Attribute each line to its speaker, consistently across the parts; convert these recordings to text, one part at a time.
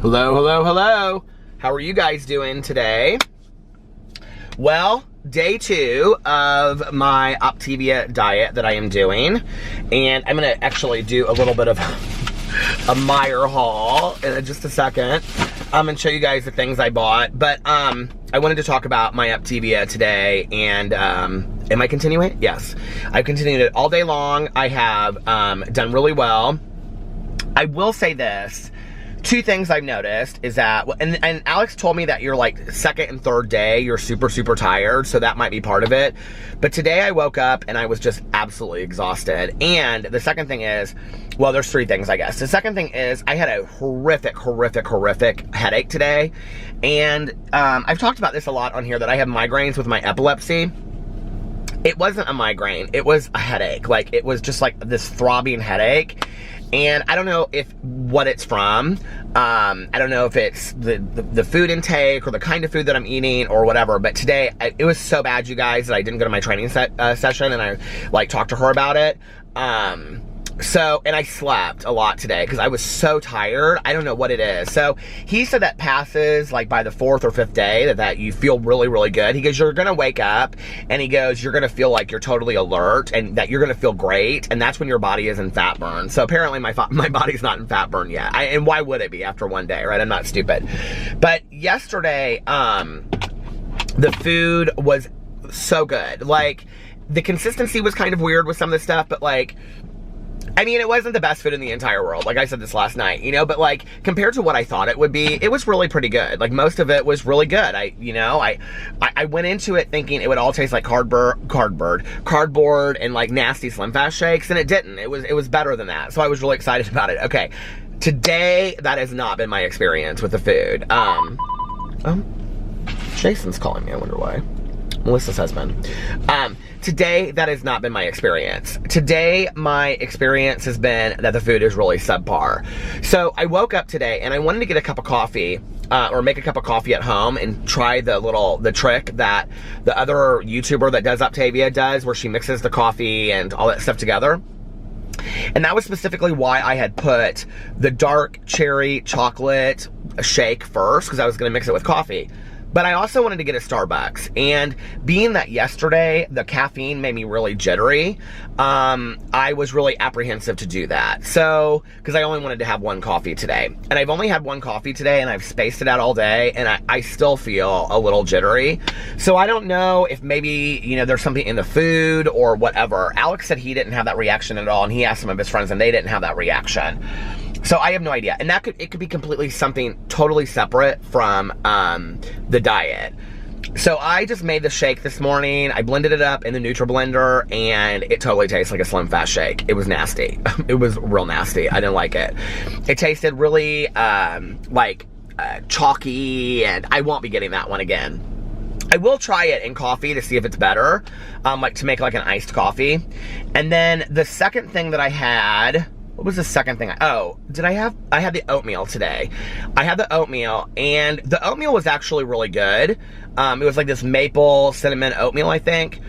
Speaker 1: Hello, hello, hello. How are you guys doing today? Well, day 2 of my Optavia diet that I am doing. And I'm gonna actually do a little bit of a Meyer haul in just a second. I'm gonna show you guys the things I bought. But I wanted to talk about my Optavia today. And am I continuing? Yes. I've continued it all day long. I have done really well. I will say this. 2 things I've noticed is that, and Alex told me that you're like second and third day, you're super, super tired, so that might be part of it. But today I woke up and I was just absolutely exhausted. And the second thing is, well, there's 3 things, I guess. The second thing is I had a horrific headache today. And I've talked about this a lot on here that I have migraines with my epilepsy. It wasn't a migraine, it was a headache. Like, it was just like this throbbing headache. And I don't know what it's from. I don't know if it's the food intake or the kind of food that I'm eating or whatever. But today, it was so bad, you guys, that I didn't go to my training session, and I like talked to her about it. And I slept a lot today because I was so tired. I don't know what it is. So he said that passes like by the 4th or 5th day that you feel really, really good. He goes, you're going to wake up, and he goes, you're going to feel like you're totally alert and that you're going to feel great. And that's when your body is in fat burn. So apparently my body's not in fat burn yet. And why would it be after one day, right? I'm not stupid. But yesterday, the food was so good. Like, the consistency was kind of weird with some of the stuff, but like, I mean, it wasn't the best food in the entire world. Like I said this last night, you know, but like compared to what I thought it would be, it was really pretty good. Like most of it was really good. I went into it thinking it would all taste like cardboard and like nasty Slim Fast shakes, and it didn't. It was better than that. So I was really excited about it. Okay. Today, that has not been my experience with the food. Jason's calling me, I wonder why. Melissa's husband. Today, that has not been my experience. Today, my experience has been that the food is really subpar. So I woke up today and I wanted to get a cup of coffee, or make a cup of coffee at home and try the trick that the other YouTuber that does Optavia does, where she mixes the coffee and all that stuff together. And that was specifically why I had put the dark cherry chocolate shake first, because I was going to mix it with coffee. But I also wanted to get a Starbucks, and being that yesterday the caffeine made me really jittery, I was really apprehensive to do that. So, because I only wanted to have 1 coffee today. And I've only had 1 coffee today, and I've spaced it out all day, and I still feel a little jittery. So I don't know if maybe, you know, there's something in the food or whatever. Alex said he didn't have that reaction at all, and he asked some of his friends, and they didn't have that reaction. So I have no idea. And it could be completely something totally separate from the diet. So I just made the shake this morning. I blended it up in the NutriBlender, and it totally tastes like a Slim Fast shake. It was nasty. It was real nasty. I didn't like it. It tasted really chalky, and I won't be getting that one again. I will try it in coffee to see if it's better, like to make like an iced coffee. And then the second thing that I had, what was the second thing? I had the oatmeal today. I had the oatmeal, and the oatmeal was actually really good. It was like this maple cinnamon oatmeal, I think.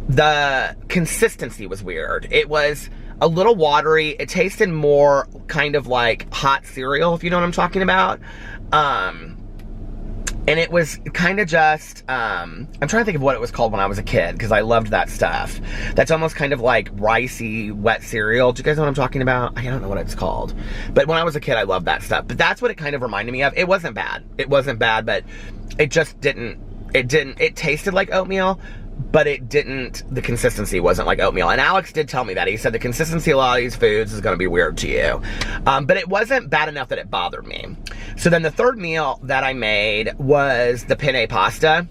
Speaker 1: The consistency was weird. It was a little watery. It tasted more kind of like hot cereal, if you know what I'm talking about. And it was kind of just, I'm trying to think of what it was called when I was a kid, because I loved that stuff. That's almost kind of like ricey, wet cereal. Do you guys know what I'm talking about? I don't know what it's called. But when I was a kid, I loved that stuff. But that's what it kind of reminded me of. It wasn't bad. It wasn't bad, but it just didn't, it tasted like oatmeal, but the consistency wasn't like oatmeal. And Alex did tell me that. He said the consistency of a lot of these foods is going to be weird to you. But it wasn't bad enough that it bothered me. So then the third meal that I made was the penne pasta.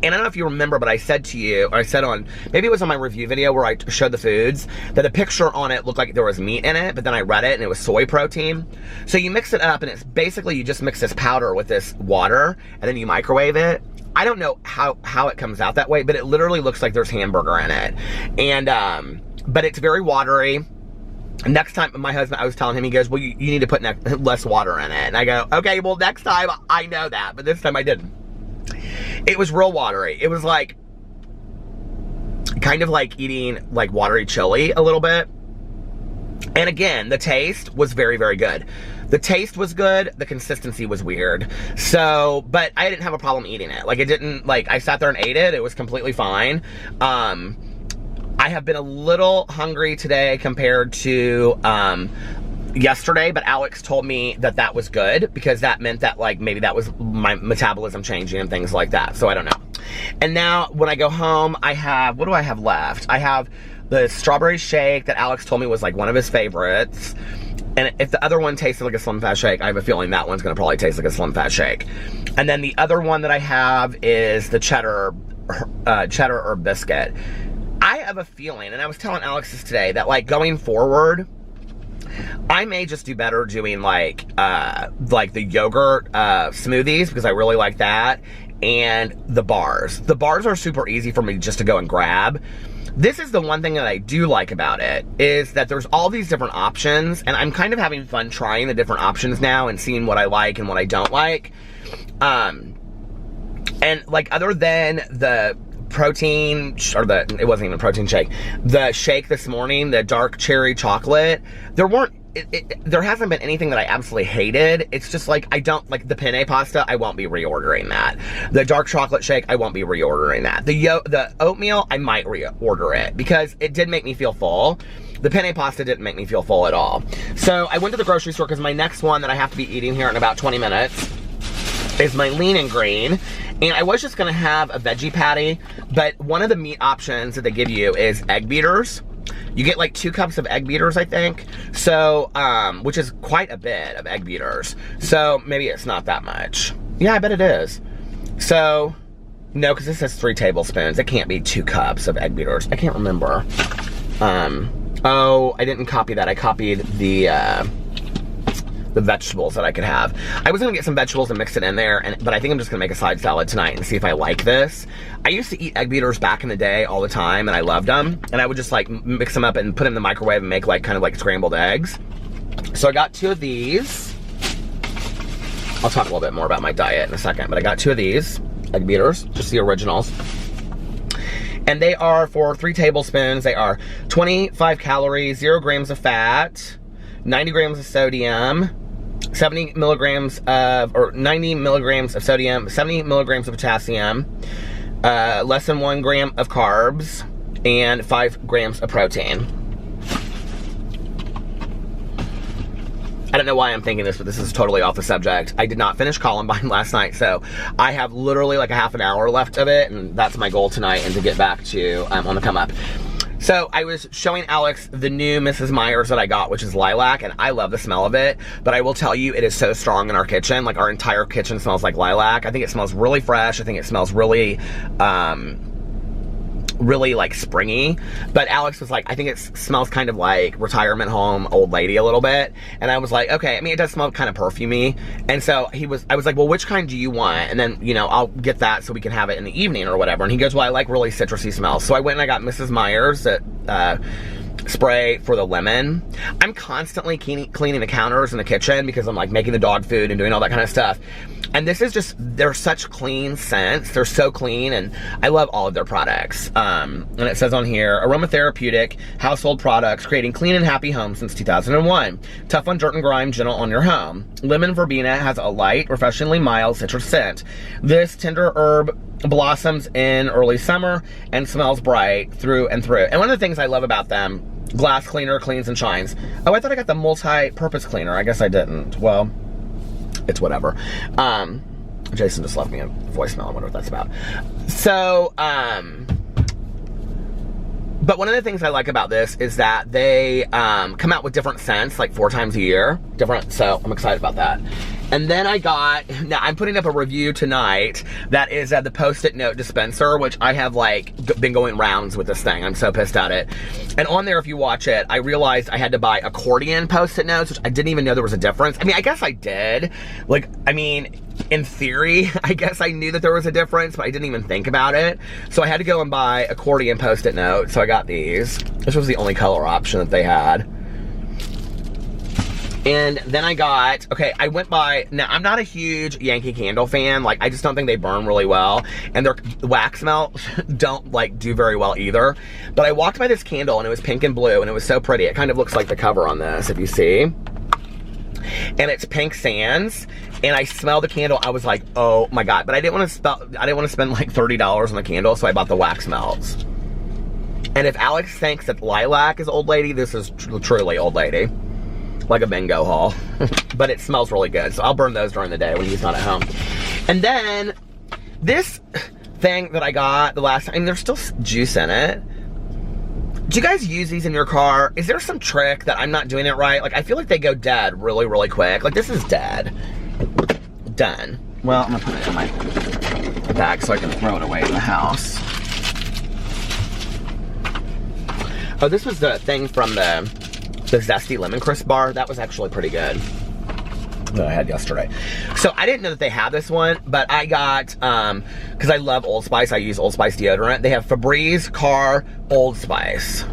Speaker 1: And I don't know if you remember, but I said to you, or I said on, maybe it was on my review video where I showed the foods, that the picture on it looked like there was meat in it, but then I read it and it was soy protein. So you mix it up, and it's basically, you just mix this powder with this water, and then you microwave it. I don't know how it comes out that way, but it literally looks like there's hamburger in it. And, but it's very watery. Next time, my husband, I was telling him, he goes, well, you need to put less water in it. And I go, okay, well, next time, I know that. But this time I didn't. It was real watery. It was like, kind of like eating like watery chili a little bit. And again, the taste was very, very good. The taste was good, the consistency was weird. So, but I didn't have a problem eating it. Like, it didn't, like, I sat there and ate it. It was completely fine. I have been a little hungry today compared to, yesterday, but Alex told me that that was good because that meant that, like, maybe that was my metabolism changing and things like that. So I don't know. And now when I go home, I have, what do I have left? I have the strawberry shake that Alex told me was like one of his favorites. And if the other one tasted like a Slim Fast Shake, I have a feeling that one's gonna probably taste like a Slim Fast Shake. And then the other one that I have is the cheddar herb biscuit. I have a feeling, and I was telling Alex this today, that like going forward, I may just do better doing like the yogurt smoothies, because I really like that, and the bars. The bars are super easy for me just to go and grab. This is the one thing that I do like about it, is that there's all these different options, and I'm kind of having fun trying the different options now and seeing what I like and what I don't like. And like, other than the protein, or it wasn't even a protein shake, the shake this morning, the dark cherry chocolate, there hasn't been anything that I absolutely hated. It's just like, I don't like the penne pasta. I won't be reordering that. The dark chocolate shake, I won't be reordering that. The oatmeal, I might reorder it because it did make me feel full. The penne pasta didn't make me feel full at all. So I went to the grocery store because my next one that I have to be eating here in about 20 minutes is my lean and green. And I was just gonna have a veggie patty, but one of the meat options that they give you is egg beaters. You get like 2 cups of egg beaters, I think. So, which is quite a bit of egg beaters. So maybe it's not that much. Yeah, I bet it is. So, no, because this says 3 tablespoons. It can't be 2 cups of egg beaters. I can't remember. Oh, I didn't copy that. I copied the vegetables that I could have. I was gonna get some vegetables and mix it in there, but I think I'm just gonna make a side salad tonight and see if I like this. I used to eat egg beaters back in the day all the time, and I loved them. And I would just like mix them up and put them in the microwave and make like kind of like scrambled eggs. So I got 2 of these. I'll talk a little bit more about my diet in a second, but I got 2 of these egg beaters, just the originals. And they are for 3 tablespoons. They are 25 calories, 0 grams of fat, 90 grams of sodium, 90 milligrams of sodium, 70 milligrams of potassium, less than 1 gram of carbs, and 5 grams of protein. I don't know why I'm thinking this, but this is totally off the subject. I did not finish Columbine last night, so I have literally like a half an hour left of it, and that's my goal tonight, and to get back to on the come up. So I was showing Alex the new Mrs. Meyer's that I got, which is lilac, and I love the smell of it, but I will tell you, it is so strong in our kitchen. Like, our entire kitchen smells like lilac. I think it smells really fresh. I think it smells really, really like springy. But Alex was like, I think it smells kind of like retirement home old lady a little bit. And I was like, okay. I mean, it does smell kind of perfumey. And so I was like, well, which kind do you want? And then, you know, I'll get that so we can have it in the evening or whatever. And he goes, well, I like really citrusy smells. So I went and I got Mrs. Meyer's spray for the lemon. I'm constantly cleaning the counters in the kitchen because I'm like making the dog food and doing all that kind of stuff. And this is just, they're such clean scents. They're so clean, and I love all of their products. And it says on here, aromatherapeutic household products, creating clean and happy homes since 2001. Tough on dirt and grime, gentle on your home. Lemon verbena has a light, refreshingly mild citrus scent. This tender herb blossoms in early summer and smells bright through and through. And one of the things I love about them, glass cleaner, cleans and shines. Oh, I thought I got the multi-purpose cleaner. I guess I didn't. Well, it's whatever. Jason just left me a voicemail. I wonder what that's about. So, but one of the things I like about this is that they come out with different scents like 4 times a year. So I'm excited about that. And then I got, now I'm putting up a review tonight that is at the Post-it note dispenser, which I have like been going rounds with this thing. I'm so pissed at it. And on there, if you watch it, I realized I had to buy accordion Post-it notes, which I didn't even know there was a difference. I mean, I guess I did. Like, I mean, in theory, I guess I knew that there was a difference, but I didn't even think about it. So I had to go and buy accordion Post-it notes. So I got these. This was the only color option that they had. And then I got, okay, I went by, now I'm not a huge Yankee Candle fan, like I just don't think they burn really well, and their wax melts don't like do very well either. But I walked by this candle and it was pink and blue and it was so pretty. It kind of looks like the cover on this, if you see. and it's Pink Sands, and I smelled the candle. I was like, oh my God. But I didn't want to spend like $30 on the candle, so I bought the wax melts. And if Alex thinks that lilac is old lady, this is truly old lady. Like a bingo hall. But it smells really good, so I'll burn those during the day when he's not at home. And then this thing that I got the last time, there's still juice in it. Do you guys use these in your car? Is there some trick that I'm not doing it right? Like, I feel like they go dead really, really quick. Like, this is dead. Done. Well, I'm gonna put it in my bag so I can throw it away in the house. Oh, this was the thing from the Zesty Lemon Crisp bar. That was actually pretty good that I had yesterday. So I didn't know that they had this one, but I got, because I love Old Spice, I use Old Spice deodorant. They have Febreze Car Old Spice.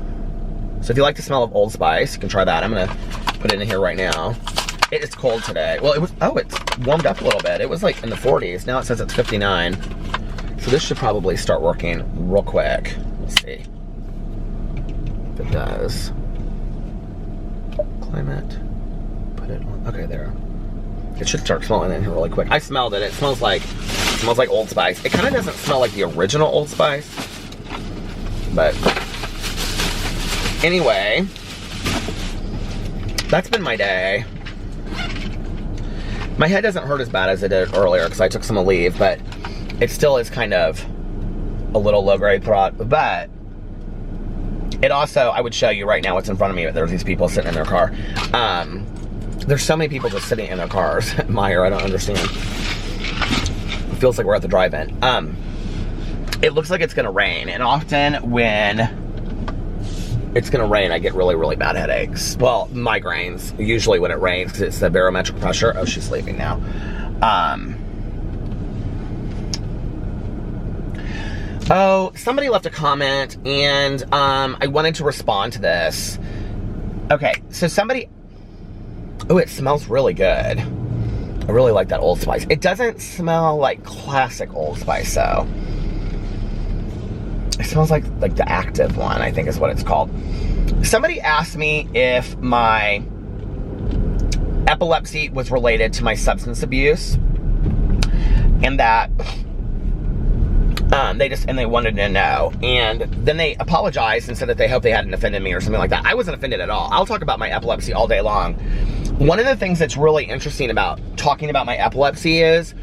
Speaker 1: So if you like the smell of Old Spice, you can try that. I'm gonna put it in here right now. It's cold today. Well, it's warmed up a little bit. It was like in the 40s. Now it says it's 59. So this should probably start working real quick. Let's see if it does. Climate. Put it on. Okay, there. It should start smelling in here really quick. I smelled it. It smells like Old Spice. It kind of doesn't smell like the original Old Spice. But anyway, that's been my day. My head doesn't hurt as bad as it did earlier because I took some leave, but it still is kind of a little low-grade throat. But it also, I would show you right now what's in front of me, but there's these people sitting in their car. There's so many people just sitting in their cars. Meyer, I don't understand. It feels like we're at the drive-in. It looks like it's gonna rain, and often when it's gonna rain, I get really, really bad headaches. Well, migraines, usually when it rains, because it's the barometric pressure. Oh, she's sleeping now. Oh, somebody left a comment, and I wanted to respond to this. Okay, so somebody... Oh, it smells really good. I really like that Old Spice. It doesn't smell like classic Old Spice, though. It smells like the active one, I think is what it's called. Somebody asked me if my epilepsy was related to my substance abuse, and that they wanted to know, and then they apologized and said that they hope they hadn't offended me or something like that. I wasn't offended at all. I'll talk about my epilepsy all day long. One of the things that's really interesting about talking about my epilepsy is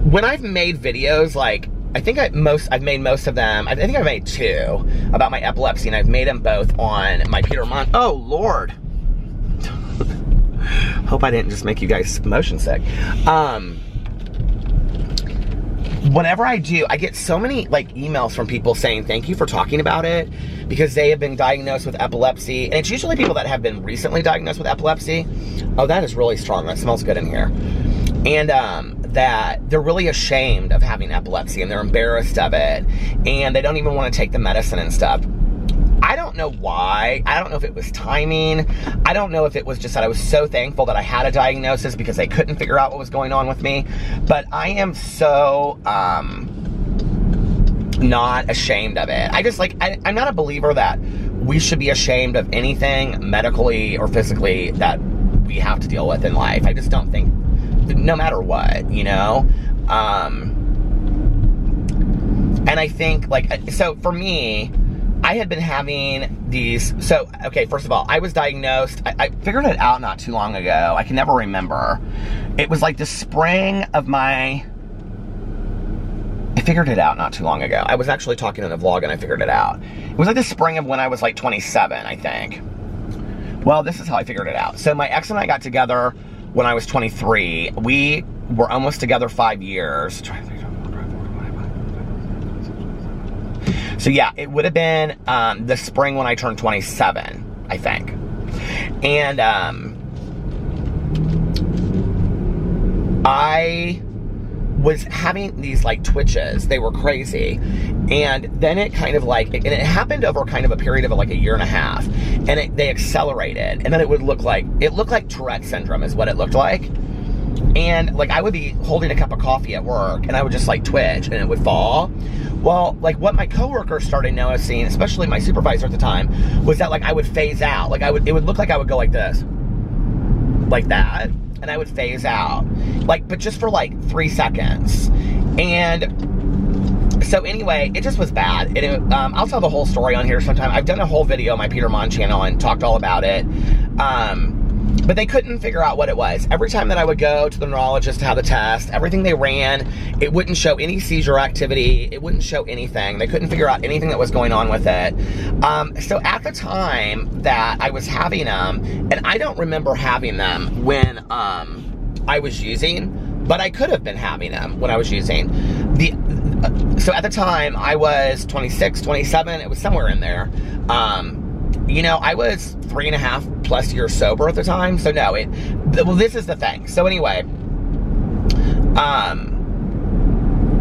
Speaker 1: when I've made videos, like I've made most of them. I think I've made 2 about my epilepsy, and I've made them both on my Peter Monn. Oh Lord. Hope I didn't just make you guys motion sick. Whenever I do, I get so many emails from people saying thank you for talking about it because they have been diagnosed with epilepsy, and it's usually people that have been recently diagnosed with epilepsy. Oh, that is really strong. That smells good in here. And that they're really ashamed of having epilepsy, and they're embarrassed of it, and they don't even want to take the medicine and stuff. I don't know why. I don't know if it was timing. I don't know if it was just that I was so thankful that I had a diagnosis because they couldn't figure out what was going on with me. But I am so not ashamed of it. I'm not a believer that we should be ashamed of anything medically or physically that we have to deal with in life. I just don't think, no matter what, you know? And I think, so for me, I had been having these, so, okay, first of all, I was diagnosed, I figured it out not too long ago. I can never remember. It was like the spring of I figured it out not too long ago. I was actually talking in a vlog and I figured it out. It was like the spring of when I was 27, I think. Well, this is how I figured it out. So my ex and I got together when I was 23. We were almost together 5 years. So yeah, it would have been the spring when I turned 27, I think. And I was having these twitches. They were crazy. And then it kind of and it happened over kind of a period of a year and a half. And they accelerated. And then it looked like Tourette syndrome is what it looked like. And I would be holding a cup of coffee at work and I would just twitch and it would fall. Well, what my coworkers started noticing, especially my supervisor at the time, was that I would phase out. It would look like I would go like this. like that, and I would phase out, like, but just for like 3 seconds. And so anyway, it just was bad. And I'll tell the whole story on here sometime. I've done a whole video on my Peter Monn channel and talked all about it. But they couldn't figure out what it was. Every time that I would go to the neurologist to have the test, everything they ran, it wouldn't show any seizure activity. It wouldn't show anything. They couldn't figure out anything that was going on with it. So at the time that I was having them, and I don't remember having them when I was using, but I could have been having them when I was using. So at the time, I was 26, 27, it was somewhere in there. You know, I was 3.5+ years sober at the time, so no, well, this is the thing. So anyway, after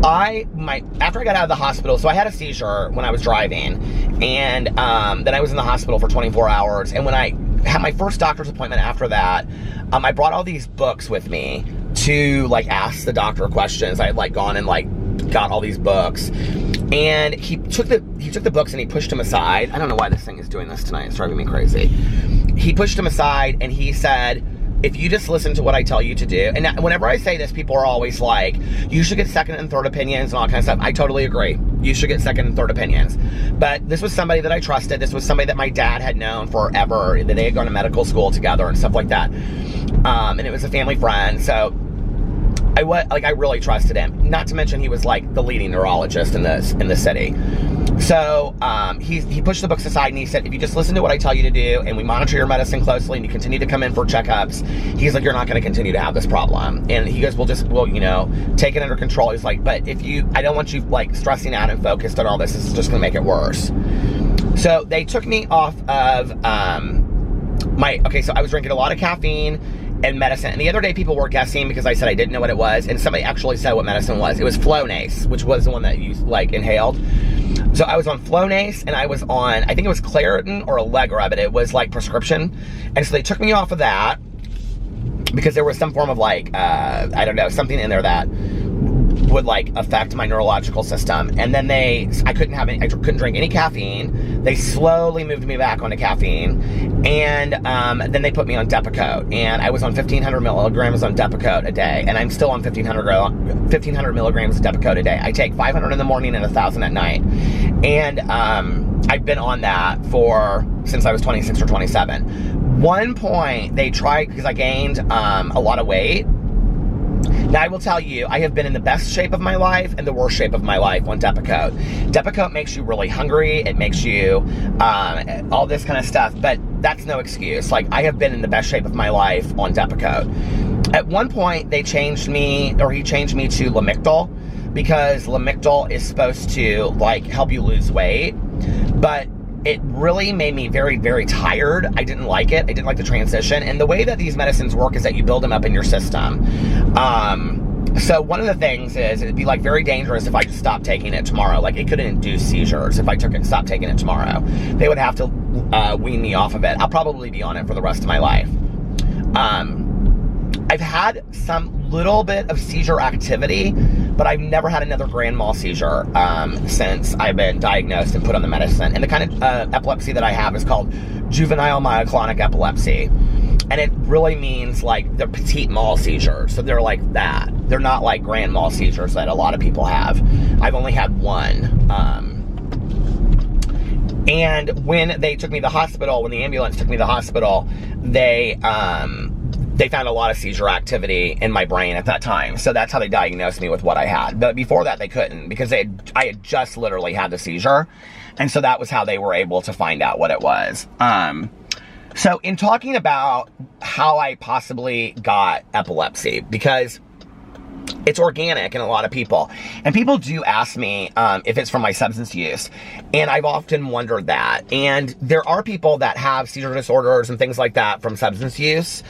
Speaker 1: I got out of the hospital, so I had a seizure when I was driving, and then I was in the hospital for 24 hours, and when I had my first doctor's appointment after that, I brought all these books with me to, like, ask the doctor questions. I had, like, gone and, like, got all these books, and he took the books and he pushed them aside. I don't know why this thing is doing this tonight. It's driving me crazy. He pushed them aside and he said, if you just listen to what I tell you to do, and whenever I say this, people are always like, you should get second and third opinions and all that kind of stuff. I totally agree. You should get second and third opinions. But this was somebody that I trusted. This was somebody that my dad had known forever, that they had gone to medical school together and stuff like that. And it was a family friend. So I really trusted him. Not to mention he was like the leading neurologist in the city. So he pushed the books aside and he said, if you just listen to what I tell you to do and we monitor your medicine closely and you continue to come in for checkups, he's like, you're not going to continue to have this problem. And he goes, we'll you know, take it under control. He's like, but I don't want you like stressing out and focused on all this. This is just going to make it worse. So they took me off of so I was drinking a lot of caffeine and medicine. And the other day people were guessing because I said I didn't know what it was, and somebody actually said what medicine was. It was Flonase, which was the one that you like inhaled. So I was on Flonase, and I was on, I think it was Claritin or Allegra, but it was like prescription. And so they took me off of that because there was some form of like, I don't know, something in there that would like affect my neurological system. And then I couldn't drink any caffeine. They slowly moved me back onto caffeine. And then they put me on Depakote. And I was on 1,500 milligrams on Depakote a day. And I'm still on 1,500 milligrams of Depakote a day. I take 500 in the morning and 1,000 at night. And I've been on that since I was 26 or 27. One point they tried, because I gained a lot of weight. Now, I will tell you, I have been in the best shape of my life and the worst shape of my life on Depakote. Depakote makes you really hungry. It makes you all this kind of stuff, but that's no excuse. Like, I have been in the best shape of my life on Depakote. At one point, he changed me to Lamictal, because Lamictal is supposed to, like, help you lose weight, but it really made me very, very tired. I didn't like it. I didn't like the transition. And the way that these medicines work is that you build them up in your system. So one of the things is it'd be like very dangerous if I just stopped taking it tomorrow. Like, it could induce seizures if I stopped taking it tomorrow. They would have to wean me off of it. I'll probably be on it for the rest of my life. I've had some little bit of seizure activity, but I've never had another grand mal seizure since I've been diagnosed and put on the medicine. And the kind of epilepsy that I have is called juvenile myoclonic epilepsy. And it really means like the petite mal seizures. So they're like that. They're not like grand mal seizures that a lot of people have. I've only had one. And when they took me to the hospital, when the ambulance took me to the hospital, they found a lot of seizure activity in my brain at that time. So that's how they diagnosed me with what I had. But before that, they couldn't, because I had just literally had the seizure. And so that was how they were able to find out what it was. So in talking about how I possibly got epilepsy, because it's organic in a lot of people. And people do ask me if it's from my substance use. And I've often wondered that. And there are people that have seizure disorders and things like that from substance use.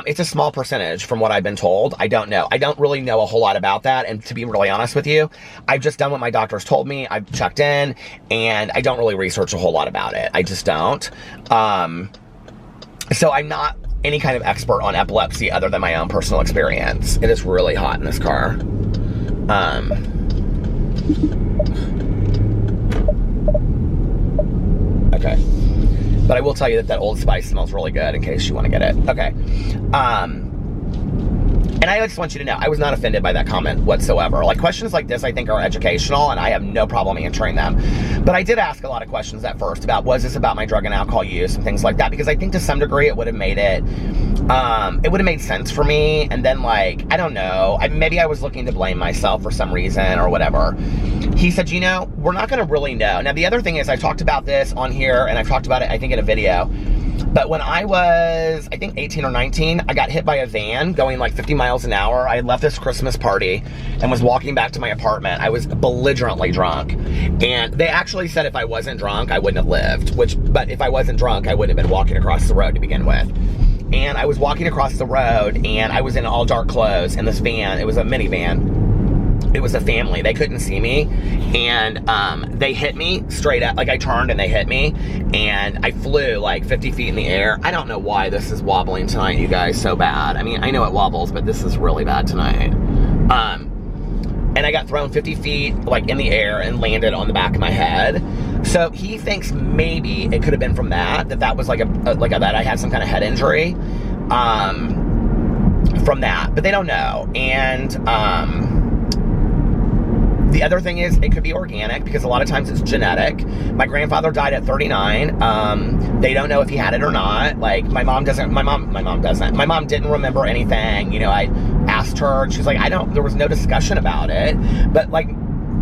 Speaker 1: It's a small percentage from what I've been told. I don't know. I don't really know a whole lot about that. And to be really honest with you, I've just done what my doctors told me. I've checked in, and I don't really research a whole lot about it. I just don't. So I'm not any kind of expert on epilepsy other than my own personal experience. It is really hot in this car. Okay. But I will tell you that Old Spice smells really good in case you want to get it. Okay. And I just want you to know, I was not offended by that comment whatsoever. Like, questions like this, I think, are educational, and I have no problem answering them. But I did ask a lot of questions at first about, was this about my drug and alcohol use and things like that? Because I think to some degree it would have made it would have made sense for me. And then, like, I don't know, maybe I was looking to blame myself for some reason or whatever. He said, you know, we're not going to really know. Now, the other thing is, I've talked about this on here, and I've talked about it, I think, in a video. But when I was, I think, 18 or 19, I got hit by a van going like 50 miles an hour. I had left this Christmas party and was walking back to my apartment. I was belligerently drunk. And they actually said if I wasn't drunk, I wouldn't have lived. But if I wasn't drunk, I wouldn't have been walking across the road to begin with. And I was walking across the road, and I was in all dark clothes in this van. It was a minivan. It was a family. They couldn't see me, and they hit me straight up. Like, I turned and they hit me, and I flew like 50 feet in the air. I don't know why this is wobbling tonight, you guys, so bad. I mean, I know it wobbles, but this is really bad tonight. And I got thrown 50 feet like in the air and landed on the back of my head. So he thinks maybe it could have been from that was like that I had some kind of head injury from that, but they don't know. And the other thing is, it could be organic, because a lot of times it's genetic. My grandfather died at 39. They don't know if he had it or not. Like, my mom doesn't. My mom didn't remember anything. You know, I asked her, and she's like, there was no discussion about it. But, like,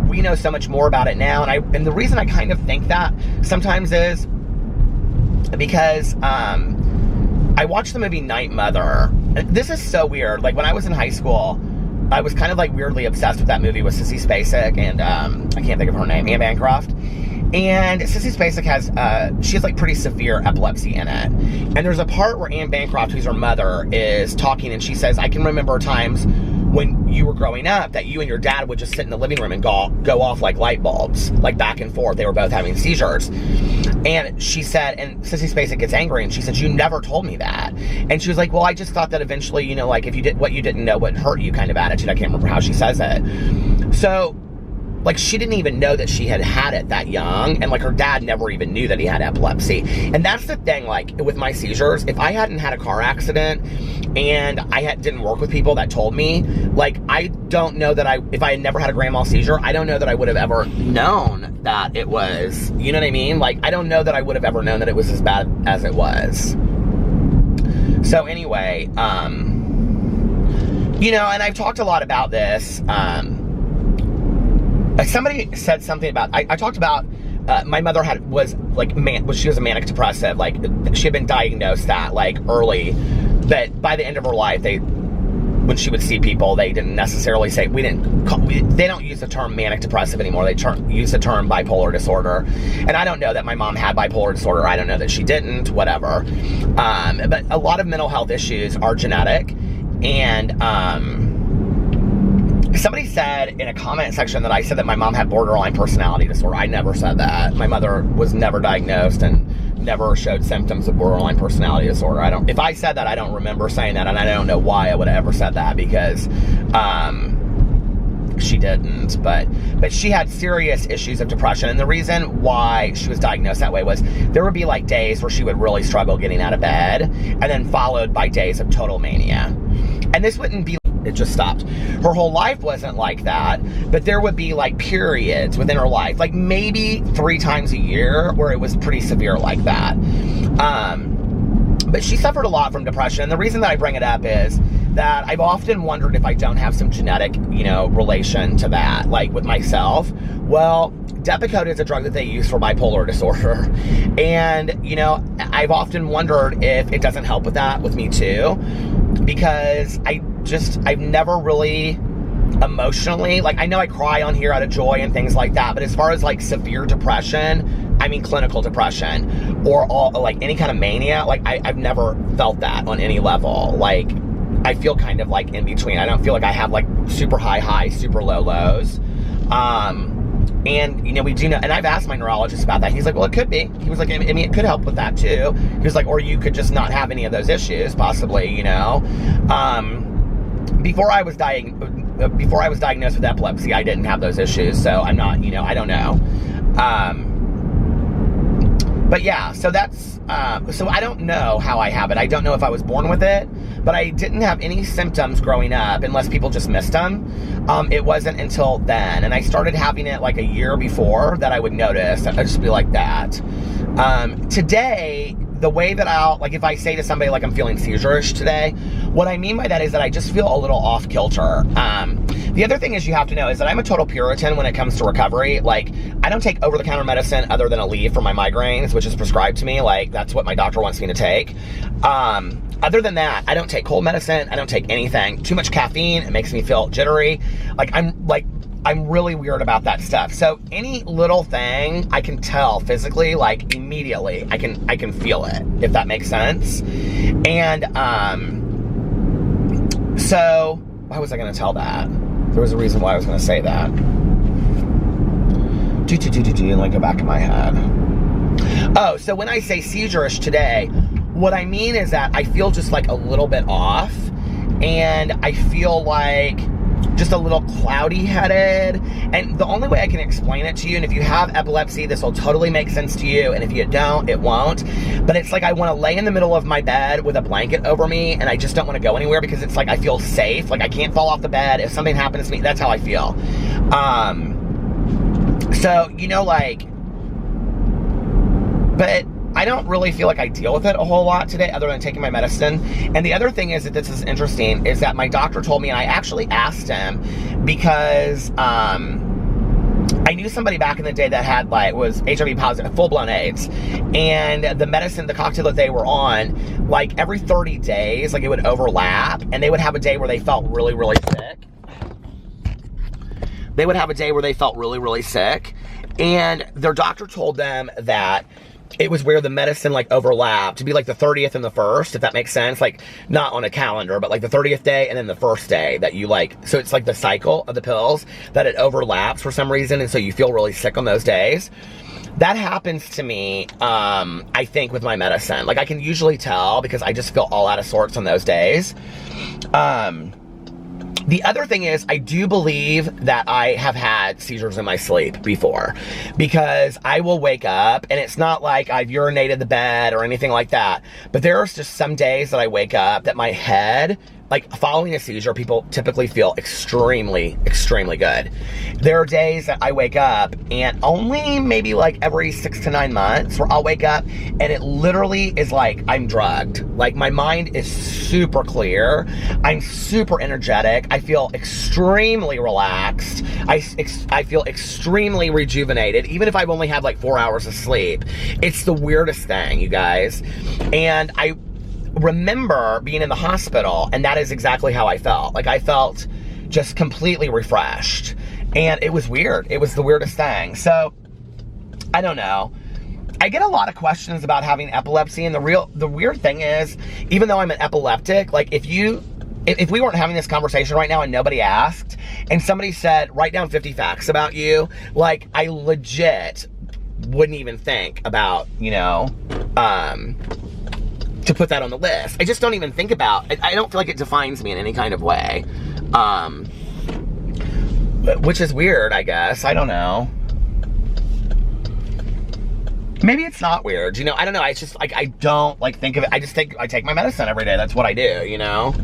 Speaker 1: we know so much more about it now. And the reason I kind of think that sometimes is because I watched the movie Night Mother. This is so weird. Like, when I was in high school, I was kind of like weirdly obsessed with that movie with Sissy Spacek and I can't think of her name, Anne Bancroft. And Sissy Spacek she has like pretty severe epilepsy in it. And there's a part where Anne Bancroft, who's her mother, is talking, and she says, I can remember times when you were growing up that you and your dad would just sit in the living room and go off like light bulbs, like back and forth. They were both having seizures. And she said, and Sissy Spacek gets angry, and she said, you never told me that. And she was like, well, I just thought that eventually, you know, like, if you did what you didn't know wouldn't hurt you kind of attitude. I can't remember how she says it. So, like, she didn't even know that she had it that young, and like her dad never even knew that he had epilepsy. And that's the thing, like, with my seizures, if I hadn't had a car accident and I didn't work with people that told me, like, I don't know that if I had never had a grand mal seizure, I don't know that I would have ever known that it was, you know what I mean? Like, I don't know that I would have ever known that it was as bad as it was. So anyway, you know, and I've talked a lot about this. Somebody said something about, I talked about, my mother was she was a manic depressive. Like, she had been diagnosed that, like, early, but by the end of her life, when she would see people, they didn't necessarily say, they don't use the term manic depressive anymore. They use the term bipolar disorder. And I don't know that my mom had bipolar disorder. I don't know that she didn't, whatever. But a lot of mental health issues are genetic. And, somebody said in a comment section that I said that my mom had borderline personality disorder. I never said that. My mother was never diagnosed and never showed symptoms of borderline personality disorder. If I said that, I don't remember saying that, and I don't know why I would have ever said that, because she didn't. But she had serious issues of depression, and the reason why she was diagnosed that way was there would be like days where she would really struggle getting out of bed, and then followed by days of total mania. And this wouldn't be, it just stopped. Her whole life wasn't like that, but there would be like periods within her life, like maybe 3 times a year, where it was pretty severe like that. But she suffered a lot from depression. And the reason that I bring it up is that I've often wondered if I don't have some genetic, you know, relation to that, like with myself. Well, Depakote is a drug that they use for bipolar disorder. And, you know, I've often wondered if it doesn't help with that with me too, because I've never really emotionally, like, I know I cry on here out of joy and things like that, but as far as like severe depression, I mean clinical depression, or like any kind of mania, like I've never felt that on any level. Like, I feel kind of like in between. I don't feel like I have like super high highs, super low lows. And, you know, we do know, and I've asked my neurologist about that. He's like, well, it could be. He was like, I mean, it could help with that too. He was like, or you could just not have any of those issues, possibly, you know. Before I was diagnosed with epilepsy, I didn't have those issues, so I'm not, you know, I don't know. But yeah, so that's, so I don't know how I have it. I don't know if I was born with it, but I didn't have any symptoms growing up unless people just missed them. It wasn't until then. And I started having it like a year before that I would notice. I'd just be like that. Today, the way that I'll, like if I say to somebody like I'm feeling seizure-ish today, what I mean by that is that I just feel a little off kilter. The other thing is you have to know is that I'm a total Puritan when it comes to recovery. Like, I don't take over-the-counter medicine other than Aleve for my migraines, which is prescribed to me. Like, that's what my doctor wants me to take. Other than that, I don't take cold medicine. I don't take anything. Too much caffeine, it makes me feel jittery. I'm really weird about that stuff. So any little thing I can tell physically, like immediately, I can feel it, if that makes sense. And so why was I gonna tell that? There was a reason why I was gonna say that. Like go back in my head. Oh, so when I say seizure-ish today, what I mean is that I feel just like a little bit off, and I feel like just a little cloudy-headed. And the only way I can explain it to you, and if you have epilepsy, this will totally make sense to you, and if you don't, it won't. But it's like I want to lay in the middle of my bed with a blanket over me, and I just don't want to go anywhere because it's like I feel safe. Like I can't fall off the bed. If something happens to me, that's how I feel. So, you know, like, but I don't really feel like I deal with it a whole lot today other than taking my medicine. And the other thing is that this is interesting, is that my doctor told me, and I actually asked him because I knew somebody back in the day that had was HIV positive, full-blown AIDS. And the medicine, the cocktail that they were on, like every 30 days, like it would overlap, and they would have a day where they felt really, really sick. They would have a day where they felt really, really sick. And their doctor told them that it was where the medicine like overlapped to be like the 30th and the 1st, if that makes sense. Like not on a calendar, but like the 30th day and then the 1st day that you like, so it's like the cycle of the pills that it overlaps for some reason. And so you feel really sick on those days. That happens to me, I think with my medicine. Like I can usually tell because I just feel all out of sorts on those days. The other thing is, I do believe that I have had seizures in my sleep before, because I will wake up, and it's not like I've urinated the bed or anything like that, but there's just some days that I wake up that my head, like following a seizure, people typically feel extremely, extremely good. There are days that I wake up, and only maybe like every 6 to 9 months, where I'll wake up and it literally is like I'm drugged. Like my mind is super clear. I'm super energetic. I feel extremely relaxed. I feel extremely rejuvenated, even if I've only had like 4 hours of sleep. It's the weirdest thing, you guys. And I remember being in the hospital, and that is exactly how I felt. Like I felt just completely refreshed, and it was weird. It was the weirdest thing. So I don't know. I get a lot of questions about having epilepsy, and the weird thing is, even though I'm an epileptic, like if we weren't having this conversation right now and nobody asked, and somebody said, write down 50 facts about you, like I legit wouldn't even think about, you know, to put that on the list. I just don't even think about it. I don't feel like it defines me in any kind of way. Which is weird, I guess. I don't know. Maybe it's not weird, you know? I don't know. It's just like, I don't like think of it. I just think I take my medicine every day. That's what I do, you know?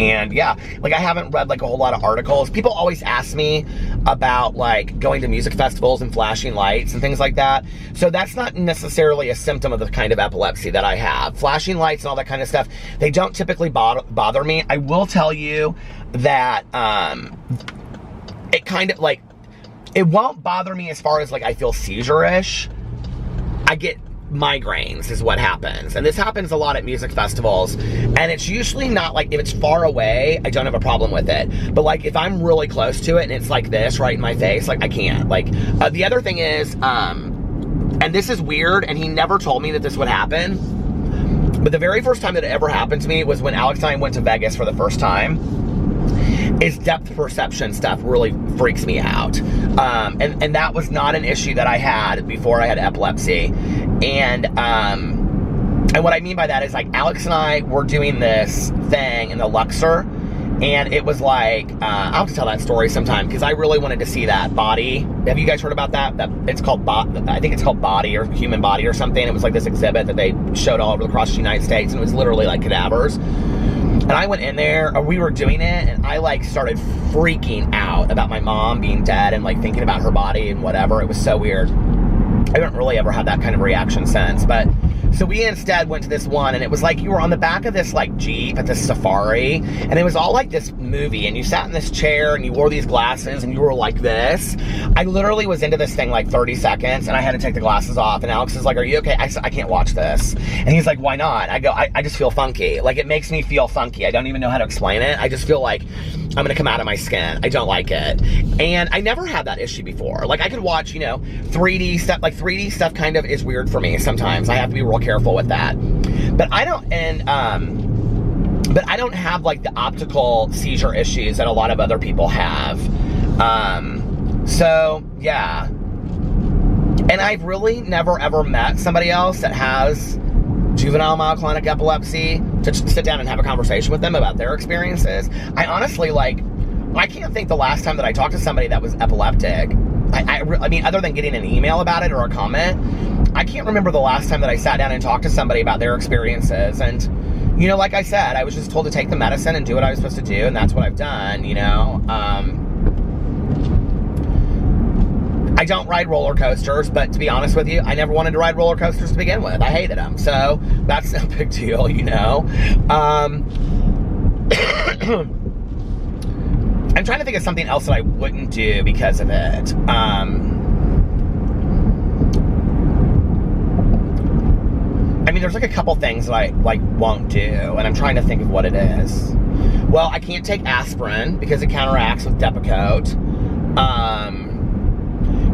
Speaker 1: And yeah, like I haven't read like a whole lot of articles. People always ask me about like going to music festivals and flashing lights and things like that. So that's not necessarily a symptom of the kind of epilepsy that I have. Flashing lights and all that kind of stuff, they don't typically bother me. I will tell you that it kind of like, it won't bother me as far as like I feel seizure-ish. I get migraines is what happens, and this happens a lot at music festivals, and it's usually not like, if it's far away, I don't have a problem with it, but like if I'm really close to it and it's like this right in my face, like I can't. Like the other thing is, and this is weird, and he never told me that this would happen, but the very first time that it ever happened to me was when Alex and I went to Vegas for the first time. Is depth perception stuff really freaks me out. And that was not an issue that I had before I had epilepsy. And what I mean by that is like Alex and I were doing this thing in the Luxor, And it was like, I'll have to tell that story sometime, because I really wanted to see that body. Have you guys heard about that? It's called, I think it's called Body, or Human Body or something. It was like this exhibit that they showed all over across the United States, and it was literally like cadavers. And I went in there, or we were doing it, and I like started freaking out about my mom being dead, and like thinking about her body and whatever. It was so weird. I haven't really ever had that kind of reaction since, but so we instead went to this one, and it was like you were on the back of this like Jeep at this safari, and it was all like this movie, and you sat in this chair, and you wore these glasses, and you were like this. I literally was into this thing like 30 seconds, and I had to take the glasses off, and Alex is like, are you okay? I said, I can't watch this. And he's like, why not? I go, I just feel funky. Like, it makes me feel funky. I don't even know how to explain it. I just feel like I'm gonna come out of my skin. I don't like it. And I never had that issue before. Like, I could watch, you know, 3D stuff. Like, 3D stuff kind of is weird for me sometimes. I have to be real careful with that. But I don't, but I don't have like the optical seizure issues that a lot of other people have. So yeah. And I've really never ever met somebody else that has juvenile myoclonic epilepsy to sit down and have a conversation with them about their experiences. I honestly, like, I can't think the last time that I talked to somebody that was epileptic. I mean, other than getting an email about it or a comment, I can't remember the last time that I sat down and talked to somebody about their experiences. And, you know, like I said, I was just told to take the medicine and do what I was supposed to do, and that's what I've done, you know. I don't ride roller coasters, but to be honest with you, I never wanted to ride roller coasters to begin with. I hated them, so that's no big deal, you know. I'm trying to think of something else that I wouldn't do because of it. I mean, there's like a couple things that I like won't do, and I'm trying to think of what it is. Well, I can't take aspirin because it counteracts with Depakote.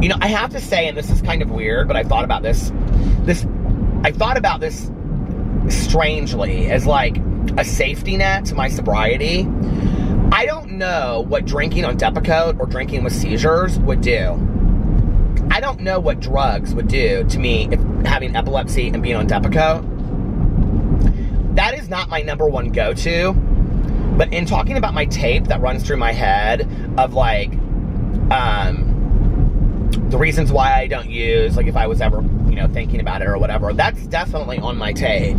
Speaker 1: You know, I have to say, and this is kind of weird, but I thought about this strangely as like a safety net to my sobriety. I don't know what drinking on Depakote or drinking with seizures would do. I don't know what drugs would do to me if having epilepsy and being on Depakote. That is not my number one go-to. But in talking about my tape that runs through my head of like, the reasons why I don't use, like if I was ever, you know, thinking about it or whatever, that's definitely on my tape.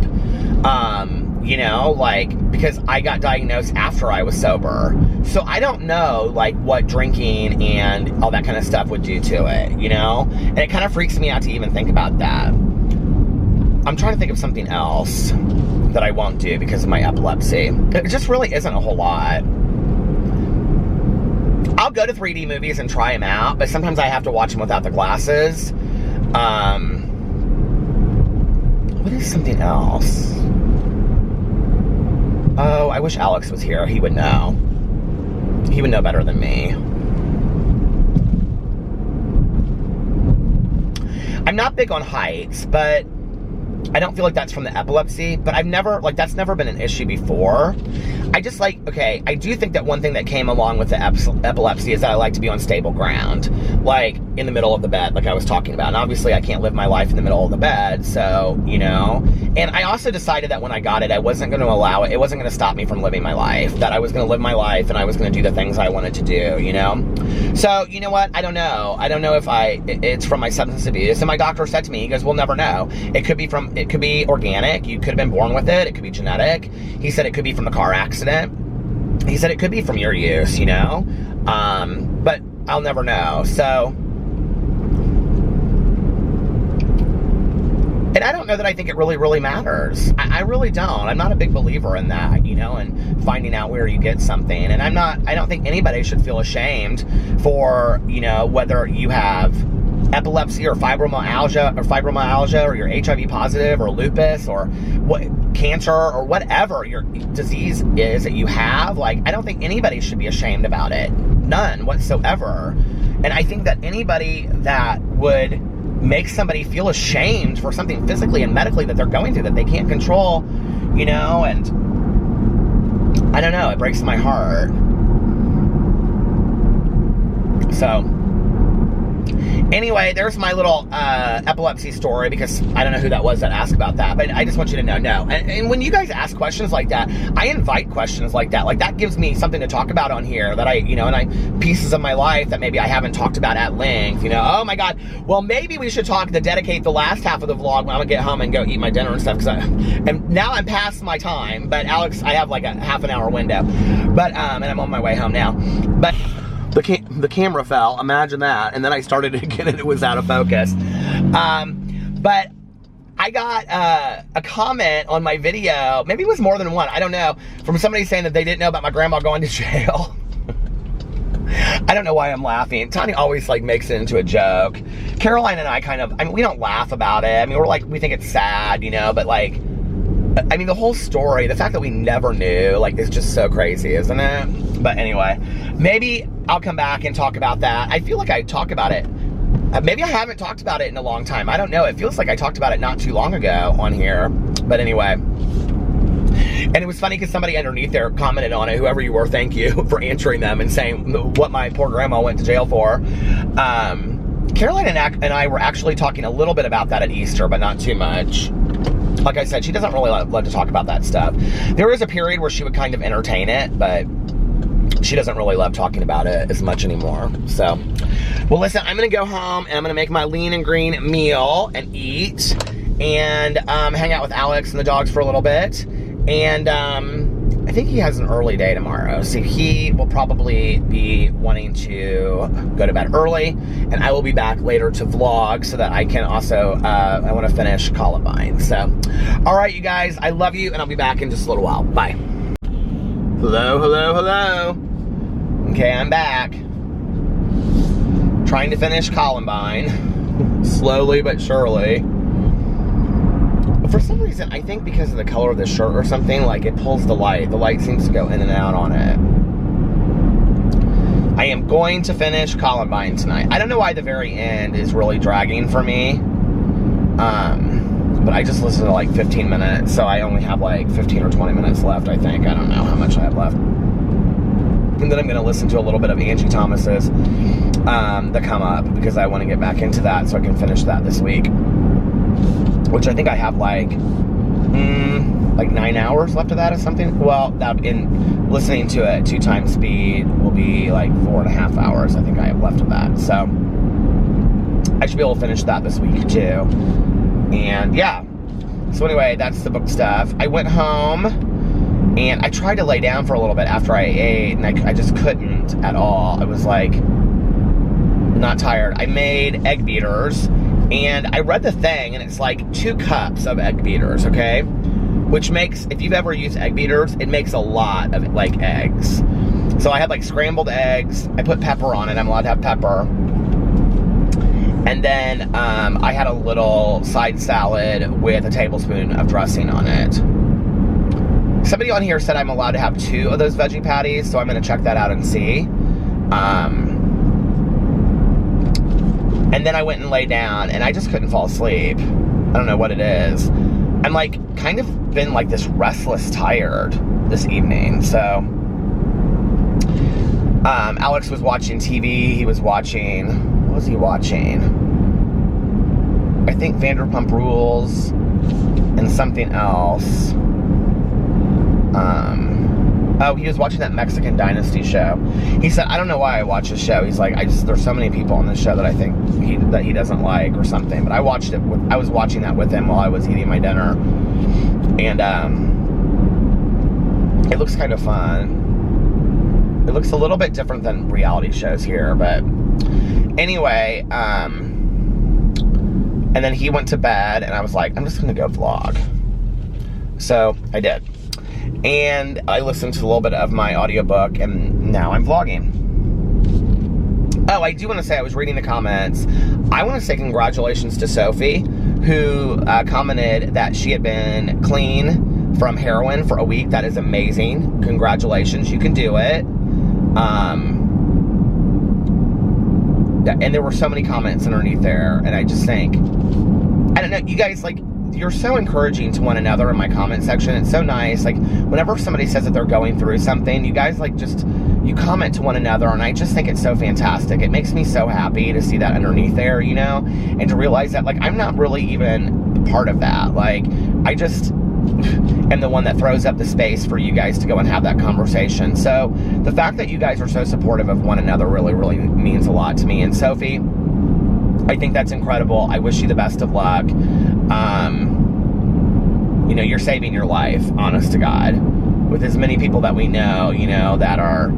Speaker 1: You know, like, because I got diagnosed after I was sober. So I don't know, like, what drinking and all that kind of stuff would do to it, you know? And it kind of freaks me out to even think about that. I'm trying to think of something else that I won't do because of my epilepsy. It just really isn't a whole lot. I'll go to 3D movies and try them out, but sometimes I have to watch them without the glasses. What is something else? Oh, I wish Alex was here. He would know. He would know better than me. I'm not big on heights, but I don't feel like that's from the epilepsy, but I've never, like, that's never been an issue before. I just like, okay, I do think that one thing that came along with the epilepsy is that I like to be on stable ground, like in the middle of the bed, like I was talking about. And obviously I can't live my life in the middle of the bed, so, you know. And I also decided that when I got it, I wasn't going to allow it, it wasn't going to stop me from living my life, that I was going to live my life and I was going to do the things I wanted to do, you know. So, you know what, I don't know. I don't know if it's from my substance abuse. And my doctor said to me, he goes, we'll never know. It could be organic, you could have been born with it could be genetic. He said it could be from the car accident. He said it could be from your use, you know. But I'll never know. So, and I don't know that I think it really, really matters. I really don't. I'm not a big believer in that, you know, and finding out where you get something. And I don't think anybody should feel ashamed for, you know, whether you have epilepsy or fibromyalgia or you're HIV positive or lupus or what, cancer or whatever your disease is that you have. Like, I don't think anybody should be ashamed about it. None whatsoever. And I think that anybody that would make somebody feel ashamed for something physically and medically that they're going through that they can't control, you know, and I don't know, it breaks my heart. So Anyway, there's my little epilepsy story, because I don't know who that was that asked about that, but I just want you to know, no. And when you guys ask questions like that, I invite questions like that. Like, that gives me something to talk about on here that and pieces of my life that maybe I haven't talked about at length, Oh my God. Well, maybe we should dedicate the last half of the vlog when I'm gonna get home and go eat my dinner and stuff, and now I'm past my time, but Alex, I have like a half an hour window, but, and I'm on my way home now, but the camera fell, imagine that, and then I started it again and it was out of focus. But I got a comment on my video, maybe it was more than one, I don't know, from somebody saying that they didn't know about my grandma going to jail. I don't know why I'm laughing. Tanya always like makes it into a joke. Caroline and I we don't laugh about it. We think it's sad, but like, the whole story, the fact that we never knew, like, is just so crazy, isn't it? But anyway, maybe I'll come back and talk about that. I feel like I talk about it. Maybe I haven't talked about it in a long time. I don't know. It feels like I talked about it not too long ago on here. But anyway. And it was funny because somebody underneath there commented on it. Whoever you were, thank you for answering them and saying what my poor grandma went to jail for. Caroline and I were actually talking a little bit about that at Easter, but not too much. Like I said, she doesn't really love to talk about that stuff. There was a period where she would kind of entertain it, but she doesn't really love talking about it as much anymore. So, well, listen, I'm going to go home and I'm going to make my lean and green meal and eat and hang out with Alex and the dogs for a little bit. And I think he has an early day tomorrow, so he will probably be wanting to go to bed early, and I will be back later to vlog so that I can also, I want to finish Columbine. So, all right, you guys, I love you, and I'll be back in just a little while. Bye. Hello, hello, hello. Okay, I'm back. Trying to finish Columbine, slowly but surely. For some reason, I think because of the color of the shirt or something, like it pulls the light. The light seems to go in and out on it. I am going to finish Columbine tonight. I don't know why the very end is really dragging for me. But I just listened to like 15 minutes, so I only have like 15 or 20 minutes left, I think. I don't know how much I have left. And then I'm going to listen to a little bit of Angie Thomas's The Come Up, because I want to get back into that so I can finish that this week. Which I think I have like 9 hours left of that or something. Well, that in listening to it 2 times speed will be like 4.5 hours. I think I have left of that. So I should be able to finish that this week too. And yeah. So anyway, that's the book stuff. I went home and I tried to lay down for a little bit after I ate, and I just couldn't at all. I was like not tired. I made egg beaters. And I read the thing, and it's like 2 cups of egg beaters, okay? Which makes, if you've ever used egg beaters, it makes a lot of, like, eggs. So I had, like, scrambled eggs. I put pepper on it. I'm allowed to have pepper. And then I had a little side salad with a tablespoon of dressing on it. Somebody on here said I'm allowed to have 2 of those veggie patties, so I'm going to check that out and see. And then I went and lay down, and I just couldn't fall asleep. I don't know what it is. I'm like, kind of been like this restless tired this evening, so. Alex was watching TV. He was watching, what was he watching? I think Vanderpump Rules and something else. Oh, he was watching that Mexican Dynasty show. He said, I don't know why I watch this show. He's like, there's so many people on this show that I think he doesn't like or something. But I watched it. I was watching that with him while I was eating my dinner. And it looks kind of fun. It looks a little bit different than reality shows here. But anyway, and then he went to bed, and I was like, I'm just going to go vlog. So I did. And I listened to a little bit of my audiobook, and now I'm vlogging. Oh, I do want to say, I was reading the comments. I want to say congratulations to Sophie, who commented that she had been clean from heroin for a week. That is amazing. Congratulations, you can do it. And there were so many comments underneath there, and I just think, I don't know, you guys, like, you're so encouraging to one another in my comment section. It's so nice. Like, whenever somebody says that they're going through something, you guys, like, just, you comment to one another, and I just think it's so fantastic. It makes me so happy to see that underneath there, you know, and to realize that, like, I'm not really even part of that. Like, I just am the one that throws up the space for you guys to go and have that conversation. So the fact that you guys are so supportive of one another really, really means a lot to me. And Sophie, I think that's incredible. I wish you the best of luck. You know, you're saving your life, honest to God. With as many people that we know, you know, that are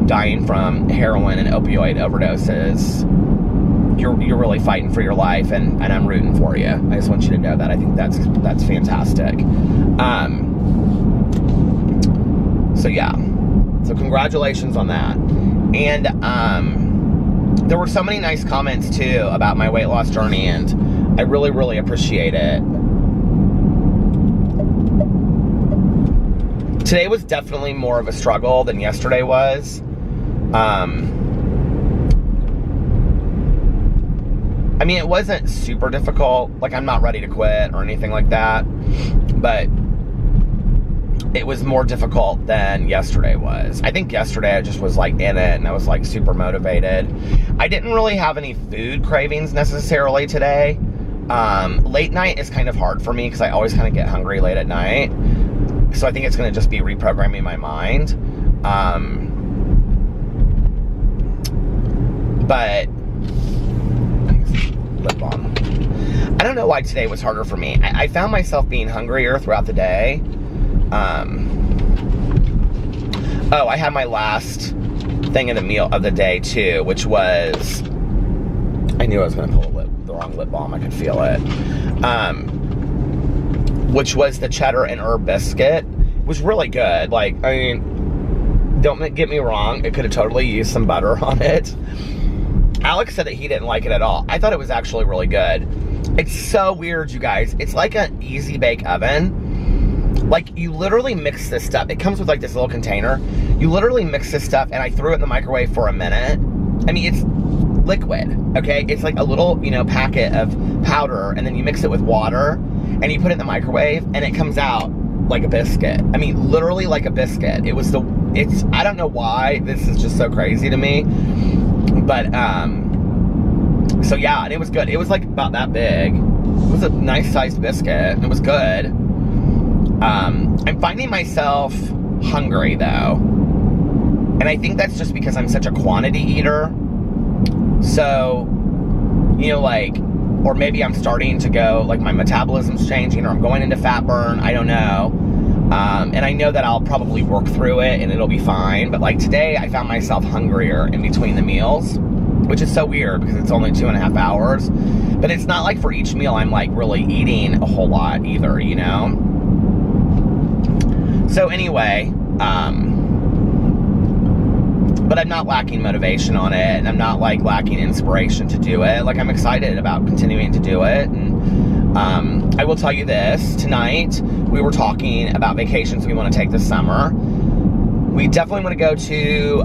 Speaker 1: dying from heroin and opioid overdoses, you're really fighting for your life, and I'm rooting for you. I just want you to know that. I think that's fantastic. So yeah, so congratulations on that. And there were so many nice comments too about my weight loss journey, and I really, really appreciate it. Today was definitely more of a struggle than yesterday was. I mean, it wasn't super difficult. Like, I'm not ready to quit or anything like that, but it was more difficult than yesterday was. I think yesterday I just was like in it, and I was like super motivated. I didn't really have any food cravings necessarily today. Late night is kind of hard for me because I always kind of get hungry late at night. So I think it's going to just be reprogramming my mind. But lip balm. I don't know why today was harder for me. I found myself being hungrier throughout the day. Oh, I had my last thing of the meal of the day too, which was, I knew I was going to pull the wrong lip balm. I could feel it. Which was the cheddar and herb biscuit. It was really good. Like, I mean, don't get me wrong, it could have totally used some butter on it. Alex said that he didn't like it at all. I thought it was actually really good. It's so weird, you guys. It's like an easy bake oven. Like, you literally mix this stuff. It comes with like this little container. You literally mix this stuff, and I threw it in the microwave for a minute. I mean, it's liquid, okay? It's like a little, you know, packet of powder, and then you mix it with water, and you put it in the microwave, and it comes out like a biscuit. I mean, literally like a biscuit. I don't know why this is just so crazy to me. But, so yeah, and it was good. It was like about that big. It was a nice sized biscuit. It was good. I'm finding myself hungry though. And I think that's just because I'm such a quantity eater. So, you know, like, or maybe I'm starting to go, like, my metabolism's changing, or I'm going into fat burn, I don't know. And I know that I'll probably work through it and it'll be fine. But like today, I found myself hungrier in between the meals, which is so weird because it's only 2.5 hours. But it's not like for each meal I'm like really eating a whole lot either, you know? So anyway, but I'm not lacking motivation on it, and I'm not like lacking inspiration to do it. Like, I'm excited about continuing to do it. And I will tell you this, tonight we were talking about vacations we want to take this summer. We definitely want to go to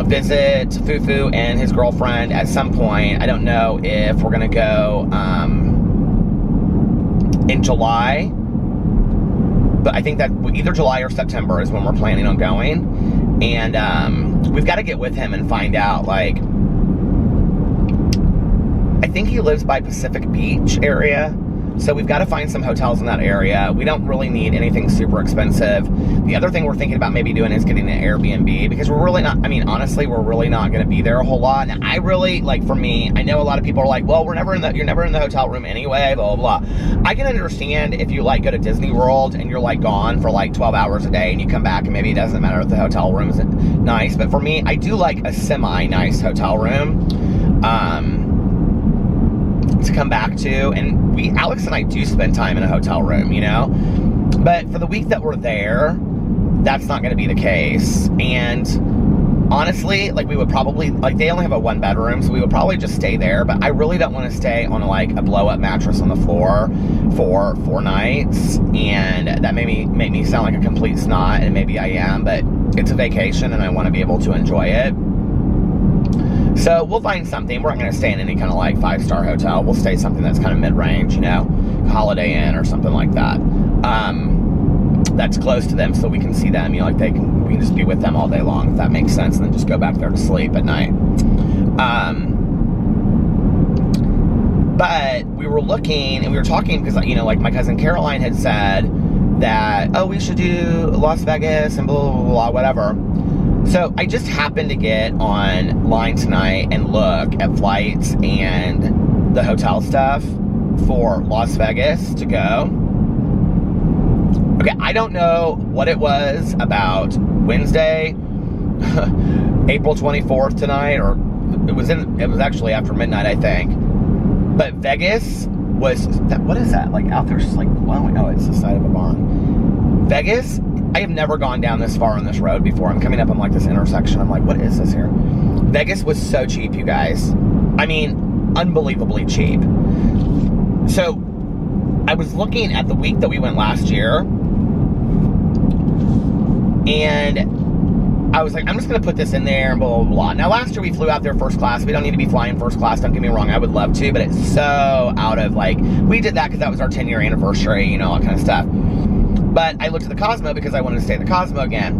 Speaker 1: visit Fufu and his girlfriend at some point. I don't know if we're going to go in July, but I think that either July or September is when we're planning on going. And we've got to get with him and find out, like, I think he lives by Pacific Beach area. So we've got to find some hotels in that area. We don't really need anything super expensive. The other thing we're thinking about maybe doing is getting an Airbnb, because we're really not, I mean, honestly, we're really not going to be there a whole lot. And I really, like, for me, I know a lot of people are like, well, you're never in the hotel room anyway, blah, blah, blah. I can understand if you, like, go to Disney World and you're, like, gone for, like, 12 hours a day and you come back and maybe it doesn't matter if the hotel room isn't nice. But for me, I do like a semi-nice hotel room to come back to. And Alex and I do spend time in a hotel room, you know? But for the week that we're there, that's not going to be the case. And honestly, like, we would probably, like, they only have a 1-bedroom, so we would probably just stay there. But I really don't want to stay on, like, a blow-up mattress on the floor for 4 nights. And that made me sound like a complete snot, and maybe I am, but it's a vacation and I want to be able to enjoy it. So we'll find something. We're not going to stay in any kind of like 5-star hotel. We'll stay something that's kind of mid-range, you know, Holiday Inn or something like that. That's close to them so we can see them, you know, like we can just be with them all day long, if that makes sense, and then just go back there to sleep at night. But we were looking and we were talking because, you know, like my cousin Caroline had said that, oh, we should do Las Vegas and blah, blah, blah, whatever. So I just happened to get online tonight and look at flights and the hotel stuff for Las Vegas to go. Okay, I don't know what it was about Wednesday, April 24th tonight, or it was actually after midnight, I think. But Vegas was, what is that? Like out there, just like glowing. Oh, it's the side of a barn. Vegas, I have never gone down this far on this road before. I'm coming up on like this intersection. I'm like, what is this here? Vegas was so cheap, you guys. I mean, unbelievably cheap. So I was looking at the week that we went last year, and I was like, I'm just going to put this in there and blah, blah, blah. Now, last year we flew out there first class. We don't need to be flying first class. Don't get me wrong. I would love to, but it's so out of like, we did that because that was our 10-year anniversary, you know, all that kind of stuff. But I looked at the Cosmo because I wanted to stay at the Cosmo again.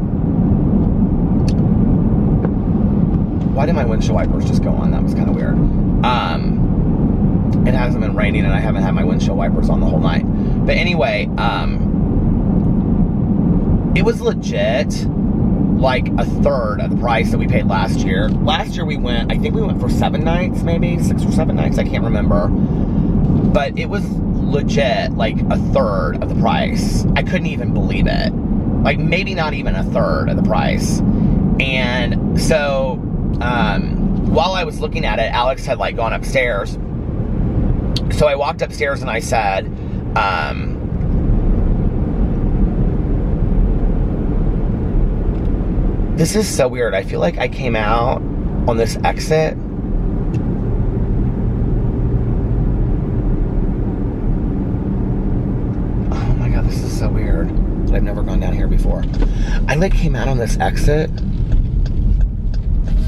Speaker 1: Why did my windshield wipers just go on? That was kind of weird. It hasn't been raining and I haven't had my windshield wipers on the whole night. But anyway, it was legit like a third of the price that we paid last year. Last year we went, I think we went for 7 nights, maybe 6 or 7 nights, I can't remember. But it was legit like a third of the price. I couldn't even believe it. Like maybe not even a third of the price. And so while I was looking at it, Alex had like gone upstairs. So I walked upstairs and I said, this is so weird. I feel like I came out on this exit. Oh my God, this is so weird. I've never gone down here before. I like came out on this exit.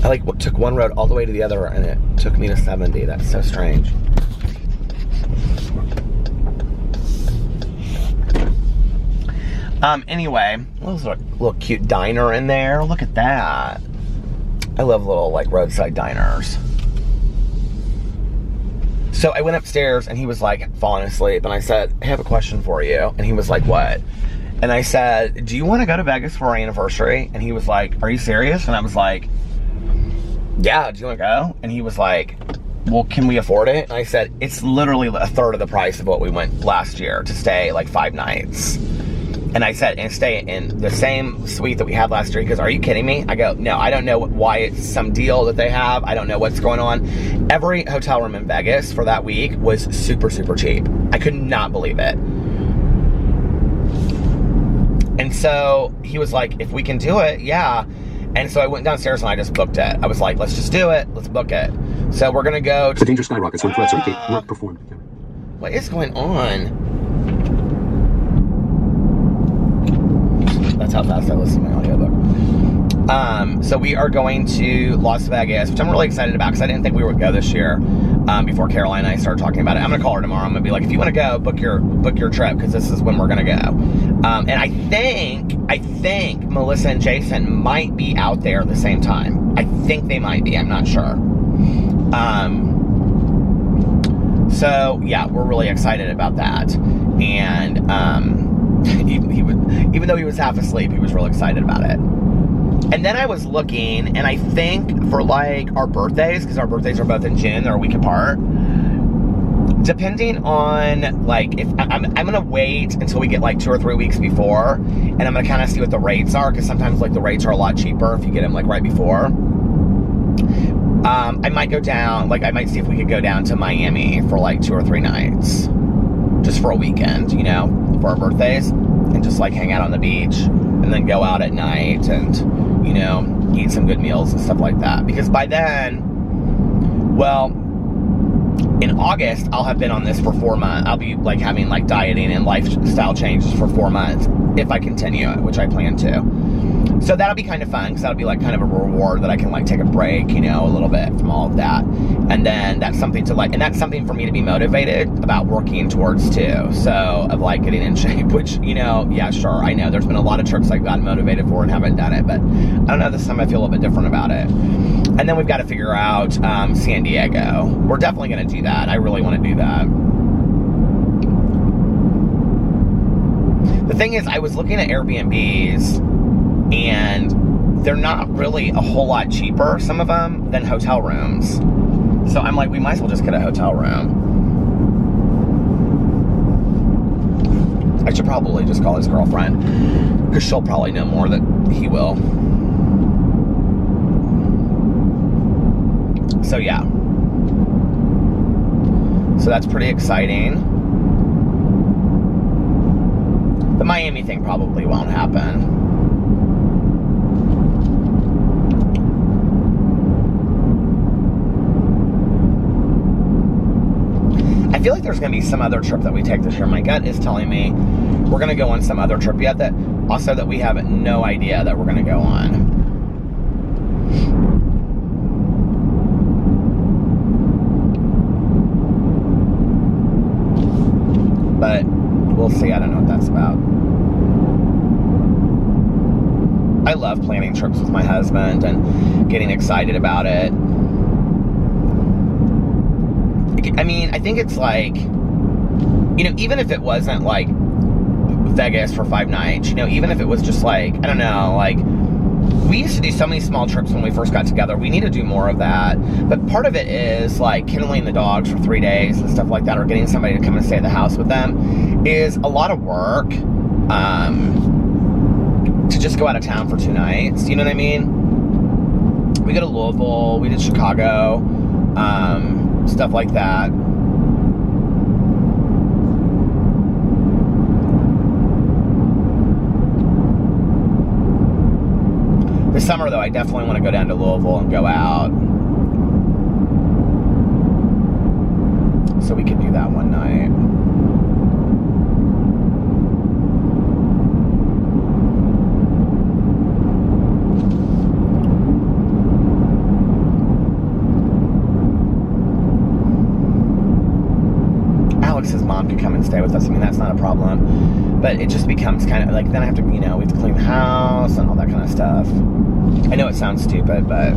Speaker 1: I like took one road all the way to the other and it took me to 70. That's so strange. Anyway, there's a little cute diner in there. Look at that. I love little like roadside diners. So I went upstairs and he was like falling asleep and I said, I have a question for you. And he was like, what? And I said, do you want to go to Vegas for our anniversary? And he was like, are you serious? And I was like, yeah, do you want to go? And he was like, well, can we afford it? And I said, it's literally a third of the price of what we went last year to stay like 5 nights. And I said, and stay in the same suite that we had last year. He goes, are you kidding me? I go, no, I don't know why it's some deal that they have. I don't know what's going on. Every hotel room in Vegas for that week was super, super cheap. I could not believe it. And so he was like, if we can do it, yeah. And so I went downstairs and I just booked it. I was like, let's just do it. Let's book it. So we're going to go to...
Speaker 2: The danger skyrockets when threats indicate work performed.
Speaker 1: What is going on? That's how fast I listen to my audiobook. So we are going to Las Vegas, which I'm really excited about because I didn't think we would go this year. Before Caroline and I started talking about it, I'm gonna call her tomorrow. I'm gonna be like, if you want to go, book your trip because this is when we're gonna go. And I think Melissa and Jason might be out there at the same time. I think they might be. I'm not sure. So yeah, we're really excited about that. And even though he was half asleep, he was real excited about it. And then I was looking, and I think for like our birthdays, because our birthdays are both in June, they're a week apart. Depending on like, if I'm gonna wait until we get like 2 or 3 weeks before, and I'm gonna kind of see what the rates are, because sometimes like the rates are a lot cheaper if you get them like right before. I might go down, like I might see if we could go down to Miami for like 2 or 3 nights, just for a weekend, you know, for our birthdays, and just like hang out on the beach, and then go out at night and, you know, eat some good meals and stuff like that. Because by then, well, in August, I'll have been on this for 4 months. I'll be like having like dieting and lifestyle changes for 4 months if I continue it, which I plan to. So that'll be kind of fun, because that'll be like kind of a reward that I can like take a break, you know, a little bit from all of that. And then that's something to like, and that's something for me to be motivated about working towards too. So of like getting in shape, which, you know, yeah, sure, I know there's been a lot of trips I've gotten motivated for and haven't done it, but I don't know, this time I feel a little bit different about it. And then we've got to figure out San Diego. We're definitely going to do that. I really want to do that. The thing is, I was looking at Airbnbs, and they're not really a whole lot cheaper, some of them, than hotel rooms. So I'm like, we might as well just get a hotel room. I should probably just call his girlfriend, because she'll probably know more than he will. So yeah. So that's pretty exciting. The Miami thing probably won't happen. I feel like there's going to be some other trip that we take this year. My gut is telling me we're going to go on some other trip yet that also that we have no idea that we're going to go on. But we'll see. I don't know what that's about. I love planning trips with my husband and getting excited about it. I mean, I think it's like, you know, even if it wasn't like Vegas for 5 nights, you know, even if it was just like, I don't know, like, we used to do so many small trips when we first got together. We need to do more of that. But part of it is like kindling the dogs for 3 days and stuff like that, or getting somebody to come and stay at the house with them, is a lot of work to just go out of town for 2 nights. You know what I mean? We go to Louisville, we did Chicago, stuff like that. This summer, though, I definitely want to go down to Louisville and go out. So we could do that one night. Alex's mom could come and stay with us. I mean, that's not a problem. But it just becomes kind of like, then I have to, you know, we have to clean the house and all that kind of stuff. I know it sounds stupid, but...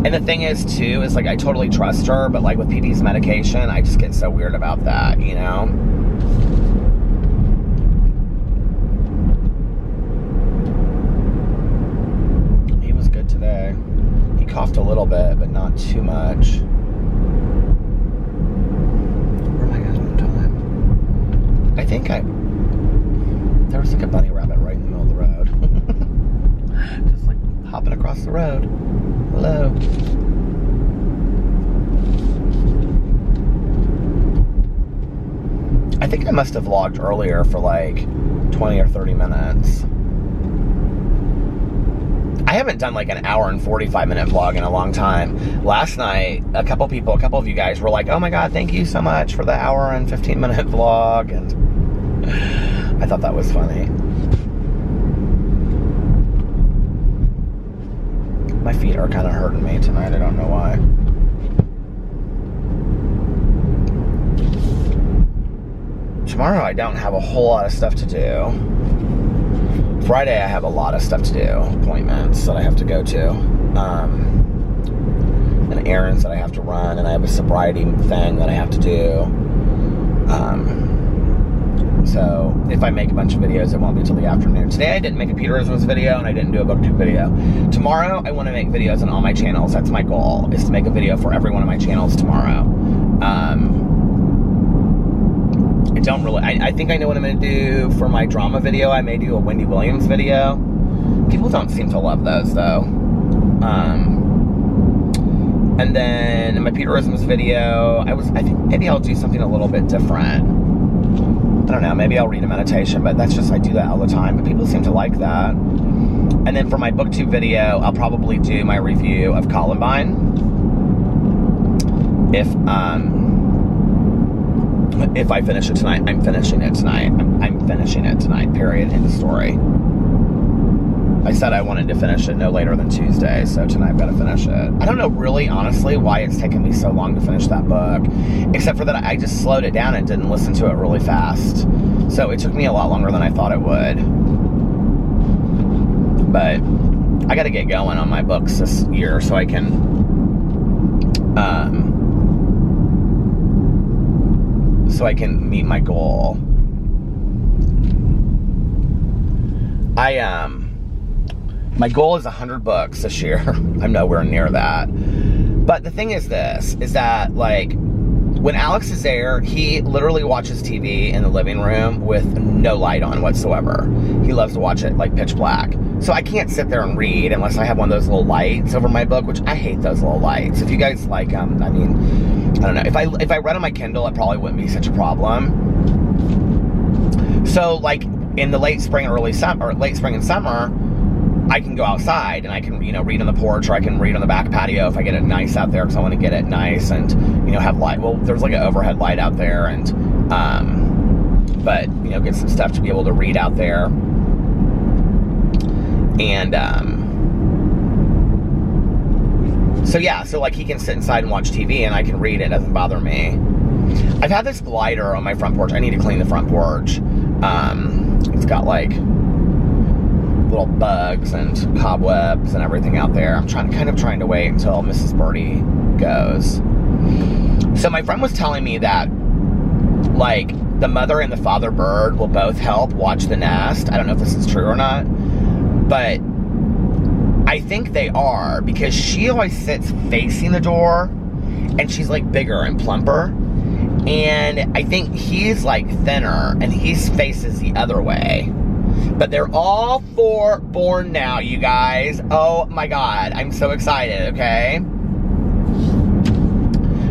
Speaker 1: And the thing is, too, is like, I totally trust her, but like with PP's medication, I just get so weird about that, you know? He was good today. He coughed a little bit, but not too much. I think there was like a bunny rabbit right in the middle of the road. Just like hopping across the road. Hello. I think I must have vlogged earlier for like 20 or 30 minutes. I haven't done like an hour and 45-minute vlog in a long time. Last night, a couple of you guys were like, oh my God, thank you so much for the hour and 15-minute vlog. And I thought that was funny. My feet are kind of hurting me tonight. I don't know why. Tomorrow I don't have a whole lot of stuff to do. Friday I have a lot of stuff to do. Appointments that I have to go to. And errands that I have to run. And I have a sobriety thing that I have to do. So if I make a bunch of videos, it won't be till the afternoon. Today I didn't make a Peterisms video and I didn't do a BookTube video. Tomorrow I want to make videos on all my channels. That's my goal, is to make a video for every one of my channels tomorrow. I think I know what I'm going to do for my drama video. I may do a Wendy Williams video. People don't seem to love those though. And then my Peterisms video, I think maybe I'll do something a little bit different. I don't know, maybe I'll read a meditation, but that's just, I do that all the time, but people seem to like that. And then for my BookTube video, I'll probably do my review of Columbine. If I finish it tonight, I'm finishing it tonight. I'm finishing it tonight. period, end of story. I said I wanted to finish it no later than Tuesday, so tonight I've got to finish it. I don't know really, honestly, why it's taken me so long to finish that book, except for that I just slowed it down and didn't listen to it really fast. So it took me a lot longer than I thought it would. But I got to get going on my books this year so I can meet my goal. My goal is 100 books this year. I'm nowhere near that. But the thing is this, is that, like, when Alex is there, he literally watches TV in the living room with no light on whatsoever. He loves to watch it, like, pitch black. So I can't sit there and read unless I have one of those little lights over my book, which I hate those little lights. If you guys like them, I mean, I don't know. If I read on my Kindle, it probably wouldn't be such a problem. So, like, in the late spring and summer, I can go outside and I can, read on the porch, or I can read on the back patio if I get it nice out there, because I want to get it nice and, have light. Well, there's like an overhead light out there, and, but, get some stuff to be able to read out there. And, so yeah, so like he can sit inside and watch TV and I can read it. It doesn't bother me. I've had this glider on my front porch. I need to clean the front porch. It's got like little bugs and cobwebs and everything out there. I'm kind of trying to wait until Mrs. Birdie goes. So my friend was telling me that, like, the mother and the father bird will both help watch the nest. I don't know if this is true or not, but I think they are, because she always sits facing the door, and she's like bigger and plumper, and I think he's like thinner and he faces the other way. But they're all 4 born now, you guys. Oh my God, I'm so excited, okay?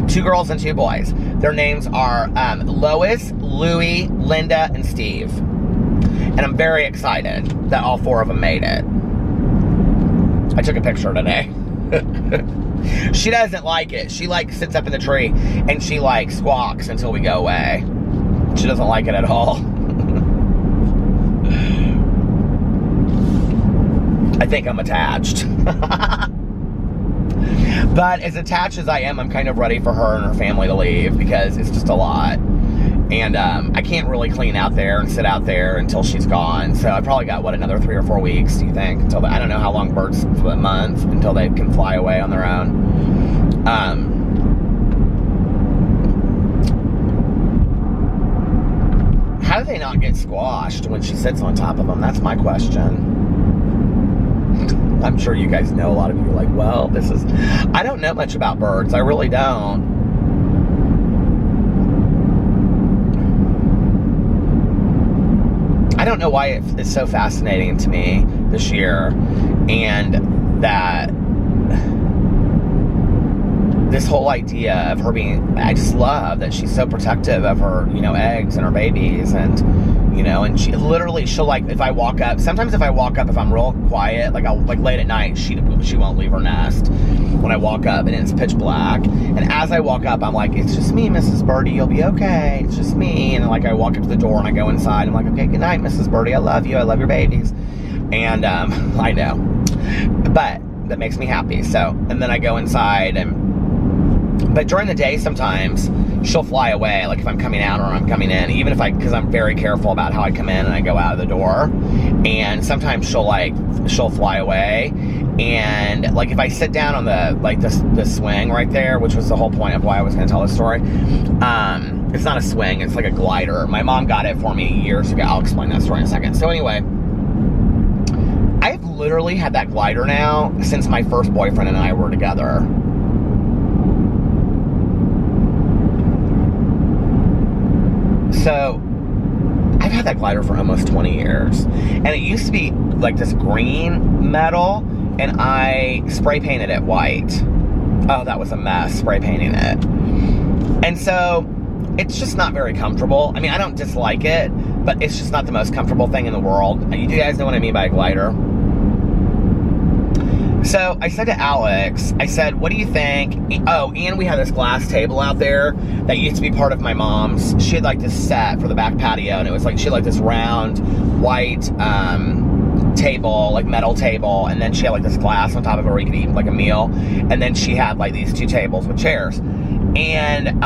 Speaker 1: 2 girls and 2 boys. Their names are Lois, Louie, Linda, and Steve. And I'm very excited that all 4 of them made it. I took a picture today. She doesn't like it. She, like, sits up in the tree and she, like, squawks until we go away. She doesn't like it at all. I think I'm attached. But as attached as I am, I'm kind of ready for her and her family to leave, because it's just a lot. And I can't really clean out there and sit out there until she's gone. So I probably got, what, another 3 or 4 weeks, do you think? Until I don't know how long birds, a month, until they can fly away on their own. How do they not get squashed when she sits on top of them? That's my question. I'm sure you guys know. A lot of you are like, well, I don't know much about birds. I really don't. I don't know why it's so fascinating to me this year, and that this whole idea of her being, I just love that she's so protective of her, eggs and her babies, and, and she'll, like, if I walk up, sometimes if I'm real quiet, like, I'll, like, late at night, she won't leave her nest when I walk up, and it's pitch black, and as I walk up, I'm like, it's just me, Mrs. Birdie, you'll be okay, it's just me, and, like, I walk up to the door, and I go inside, I'm like, okay, good night, Mrs. Birdie, I love you, I love your babies, and, I know, but that makes me happy, so, and then I go inside, but during the day, sometimes she'll fly away, like if I'm coming out or I'm coming in, because I'm very careful about how I come in and I go out of the door. And sometimes she'll fly away. And, like, if I sit down on the swing right there, which was the whole point of why I was going to tell this story, it's not a swing, it's like a glider. My mom got it for me years ago. I'll explain that story in a second. So anyway, I've literally had that glider now since my first boyfriend and I were together. So, I've had that glider for almost 20 years. And it used to be like this green metal, and I spray painted it white. Oh, that was a mess, spray painting it. And so, it's just not very comfortable. I mean, I don't dislike it, but it's just not the most comfortable thing in the world. You guys know what I mean by a glider? So I said to Alex, I said, what do you think? Oh, and we had this glass table out there that used to be part of my mom's. She had like this set for the back patio, and it was like, she had like this round white table, like metal table, and then she had like this glass on top of it where you could eat like a meal. And then she had like these 2 tables with chairs. And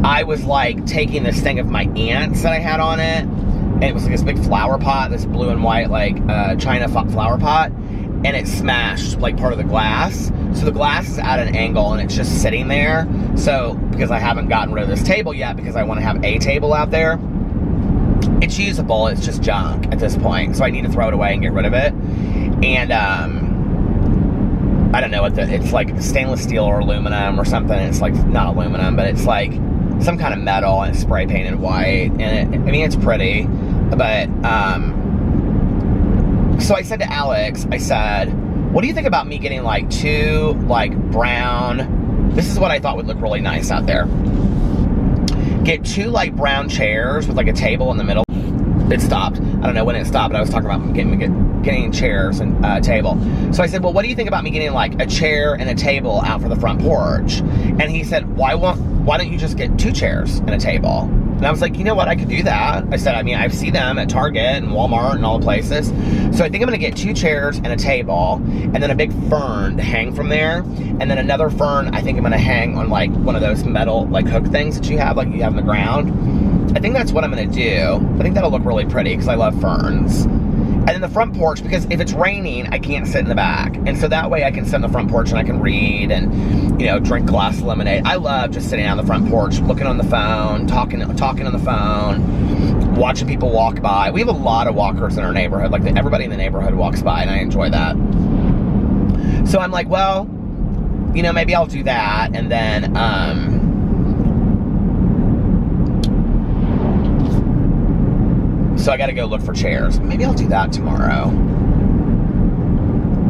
Speaker 1: I was like taking this thing of my aunt's that I had on it, and it was like this big flower pot, this blue and white like China flower pot, and it smashed like part of the glass. So the glass is at an angle and it's just sitting there. So because I haven't gotten rid of this table yet, because I want to have a table out there, it's usable, it's just junk at this point. So I need to throw it away and get rid of it. And I don't know what it's like, stainless steel or aluminum or something. It's like not aluminum, but it's like some kind of metal, and it's spray painted white, and I mean, it's pretty, but so I said to Alex, I said, what do you think about me getting like 2 like brown, this is what I thought would look really nice out there, get 2 like brown chairs with like a table in the middle. It stopped. I don't know when it stopped, but I was talking about getting chairs and a table. So I said, well, what do you think about me getting like a chair and a table out for the front porch? And he said, why don't you just get 2 chairs and a table? And I was like, you know what, I could do that. I said, I mean, I see them at Target and Walmart and all the places. So I think I'm gonna get 2 chairs and a table, and then a big fern to hang from there. And then another fern, I think I'm gonna hang on like one of those metal like hook things that you have in the ground. I think that's what I'm gonna do. I think that'll look really pretty because I love ferns. And then the front porch, because if it's raining, I can't sit in the back. And so that way I can sit on the front porch and I can read and, you know, drink a glass of lemonade. I love just sitting on the front porch, looking on the phone, talking on the phone, watching people walk by. We have a lot of walkers in our neighborhood. Like everybody in the neighborhood walks by, and I enjoy that. So I'm like, well, you know, maybe I'll do that. And then, so I gotta go look for chairs. Maybe I'll do that tomorrow.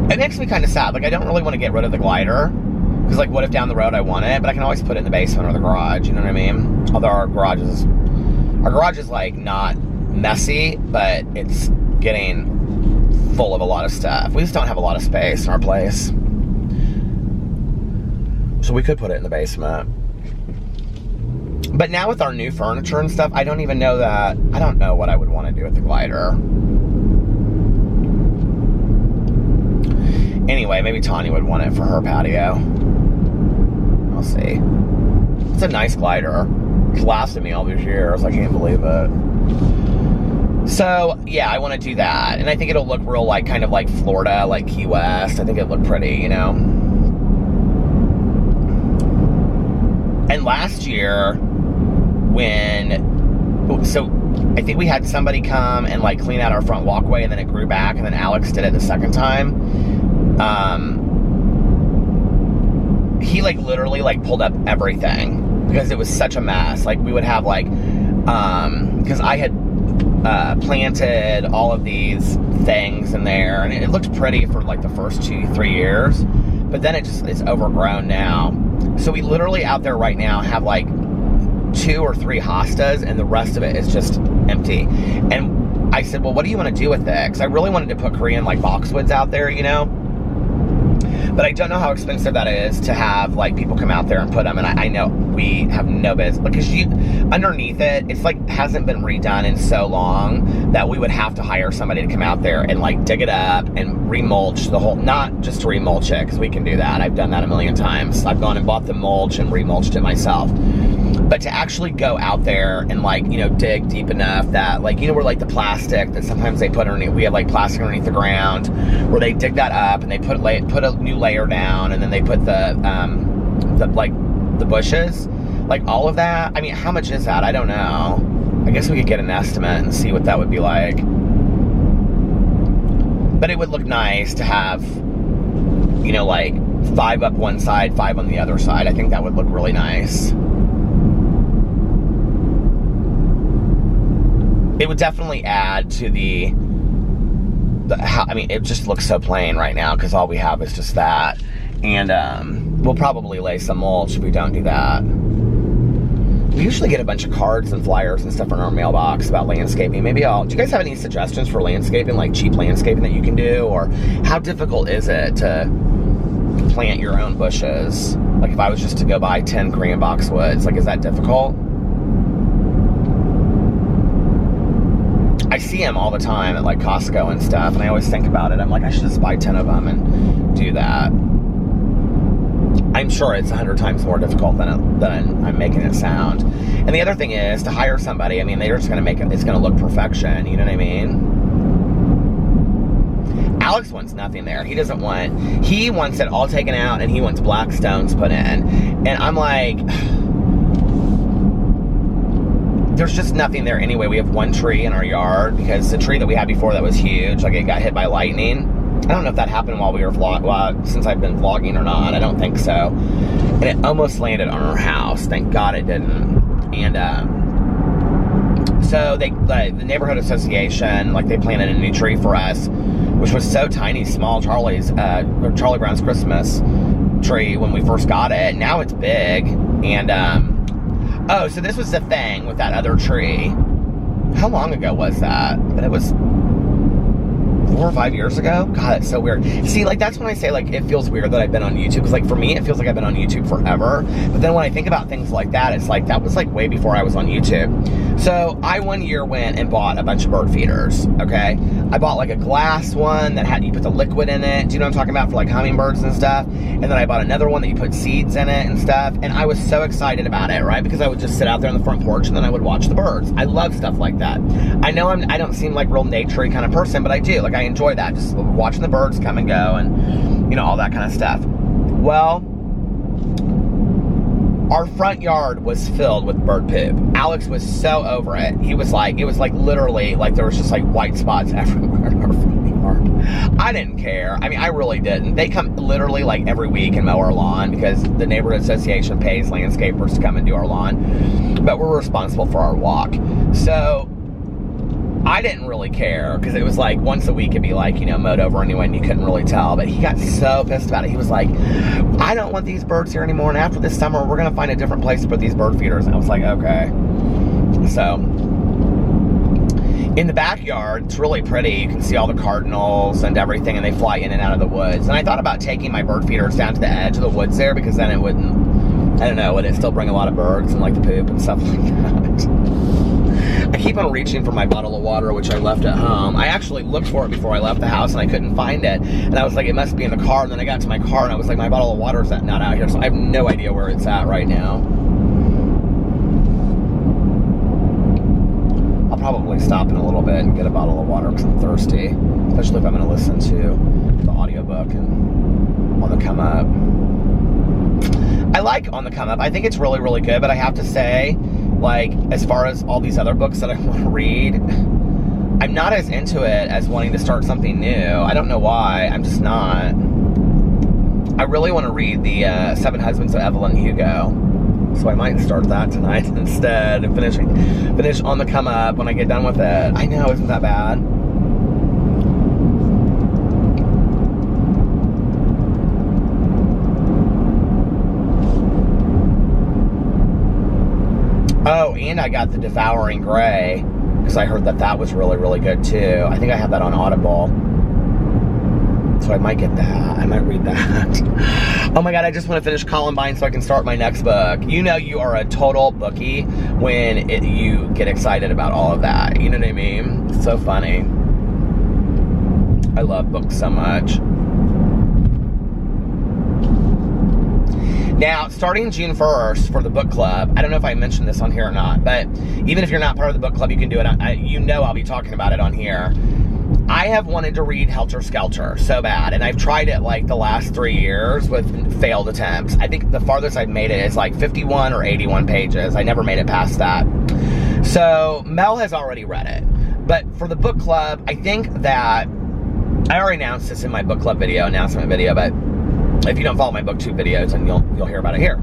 Speaker 1: It makes me kind of sad. Like, I don't really want to get rid of the glider, because like, what if down the road I want it? But I can always put it in the basement or the garage, you know what I mean? Although our garage is like not messy, but it's getting full of a lot of stuff. We just don't have a lot of space in our place. So we could put it in the basement. But now with our new furniture and stuff, I don't know what I would want to do with the glider. Anyway, maybe Tanya would want it for her patio. I'll see. It's a nice glider. It's lasted me all these years. I can't believe it. So, yeah, I want to do that. And I think it'll look real like, kind of like Florida, like Key West. I think it'll look pretty, you know? And last year, so I think we had somebody come and like clean out our front walkway, and then it grew back, and then Alex did it the second time. He like literally like pulled up everything because it was such a mess. Like we would have like, because I had planted all of these things in there, and it looked pretty for like the first 2-3 years, but then it's overgrown now. So we literally out there right now have like 2 or 3 hostas, and the rest of it is just empty. And I said, well, what do you want to do with it? Because I really wanted to put Korean like boxwoods out there, you know, but I don't know how expensive that is to have like people come out there and put them. And I know we have no business, because underneath it's like hasn't been redone in so long that we would have to hire somebody to come out there and like dig it up and remulch the whole, not just to remulch it, because we can do that. I've done that a million times. I've gone and bought the mulch and remulched it myself. But to actually go out there and like, you know, dig deep enough that like, you know, where like the plastic that sometimes they put underneath, we have like plastic underneath the ground, where they dig that up and they put a new layer down, and then they put the bushes, like all of that. I mean, how much is that? I don't know. I guess we could get an estimate and see what that would be like. But it would look nice to have, you know, like 5 up one side, 5 on the other side. I think that would look really nice. It would definitely add to I mean, it just looks so plain right now because all we have is just that. And we'll probably lay some mulch if we don't do that. we usually get a bunch of cards and flyers and stuff in our mailbox about landscaping. Maybe do you guys have any suggestions for landscaping, like cheap landscaping that you can do? Or how difficult is it to plant your own bushes? Like if I was just to go buy 10 Korean boxwoods, like is that difficult? I see them all the time at like Costco and stuff, and I always think about it. I'm like, I should just buy 10 of them and do that. I'm sure it's 100 times more difficult than I'm making it sound. And the other thing is to hire somebody. I mean, they're just going to make it, it's going to look perfection. You know what I mean? Alex wants nothing there. He wants it all taken out, and he wants black stones put in. And I'm like, there's just nothing there anyway. We have one tree in our yard because the tree that we had before that was huge, like it got hit by lightning. I don't know if that happened while we were since I've been vlogging or not. I don't think so. And it almost landed on our house. Thank God it didn't. And so the neighborhood association, like they planted a new tree for us, which was so tiny, small. Charlie Brown's Christmas tree when we first got it. Now it's big. And oh, so this was the thing with that other tree. How long ago was that? But it was 4 or 5 years ago? God, it's so weird. See, like, that's when I say, like, it feels weird that I've been on YouTube. Because, like, for me, it feels like I've been on YouTube forever. But then when I think about things like that, it's like, that was, like, way before I was on YouTube. So, I one year went and bought a bunch of bird feeders, okay? I bought, like, a glass one that you put the liquid in it. Do you know what I'm talking about? For, like, hummingbirds and stuff. And then I bought another one that you put seeds in it and stuff. And I was so excited about it, right? Because I would just sit out there on the front porch and then I would watch the birds. I love stuff like that. I know I don't seem like real nature-y kind of person, but I do. Like, I enjoy that, just watching the birds come and go and, you know, all that kind of stuff. Well, our front yard was filled with bird poop. Alex was so over it. He was like, it was like literally, like there was just like white spots everywhere in our front yard. I didn't care. I mean, I really didn't. They come literally like every week and mow our lawn because the neighborhood association pays landscapers to come and do our lawn. But we're responsible for our walk. So I didn't really care because it was like once a week it'd be like, you know, mowed over anyway and you couldn't really tell. But he got so pissed about it. He was like, I don't want these birds here anymore, and after this summer we're gonna find a different place to put these bird feeders. And I was like, okay. So in the backyard, it's really pretty. You can see all the cardinals and everything, and they fly in and out of the woods. And I thought about taking my bird feeders down to the edge of the woods there, because then it wouldn't, I don't know, would it still bring a lot of birds and like the poop and stuff like that. I keep on reaching for my bottle of water, which I left at home. I actually looked for it before I left the house and I couldn't find it. And I was like, it must be in the car. And then I got to my car and I was like, my bottle of water is not out here. So I have no idea where it's at right now. I'll probably stop in a little bit and get a bottle of water because I'm thirsty. Especially if I'm going to listen to the audiobook and on the come up. I like On the Come Up. I think it's really, really good. But I have to say, like, as far as all these other books that I want to read, I'm not as into it as wanting to start something new. I don't know why. I'm just not. I really want to read the 7 Husbands of Evelyn Hugo. So I might start that tonight instead and finish On the Come Up when I get done with it. I know, isn't that bad? Oh, and I got The Devouring Gray, because I heard that that was really, really good too. I think I have that on Audible. So I might get that. I might read that. Oh my God, I just want to finish Columbine so I can start my next book. You know you are a total bookie when you get excited about all of that. You know what I mean? It's so funny. I love books so much. Now, starting June 1st for the book club, I don't know if I mentioned this on here or not, but even if you're not part of the book club, you can do it. You know I'll be talking about it on here. I have wanted to read Helter Skelter so bad, and I've tried it like the last 3 years with failed attempts. I think the farthest I've made it is like 51 or 81 pages. I never made it past that. So Mel has already read it. But for the book club, I think that, I already announced this in my book club video, announcement video, but if you don't follow my booktube videos, and you'll hear about it here.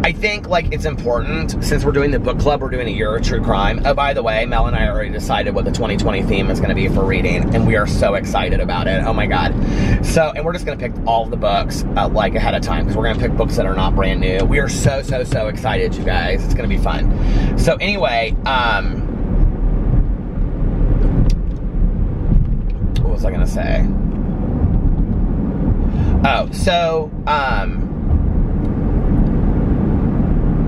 Speaker 1: I think, like, it's important, since we're doing the book club, we're doing a year of true crime. Oh, by the way, Mel and I already decided what the 2020 theme is going to be for reading, and we are so excited about it. Oh my God. So, and we're just going to pick all of the books, like, ahead of time, because we're going to pick books that are not brand new. We are so excited, you guys. It's going to be fun. So, anyway, what was I going to say? Oh, so,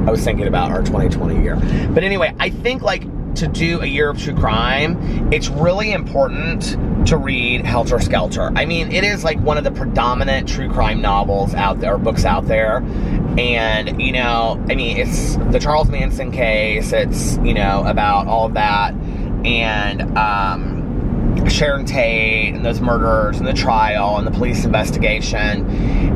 Speaker 1: I was thinking about our 2020 year. But anyway, I think, like, to do a year of true crime, it's really important to read Helter Skelter. I mean, it is, like, one of the predominant true crime novels out there, books out there. And, you know, I mean, it's the Charles Manson case. It's, you know, about all of that. And, Sharon Tate and those murders and the trial and the police investigation.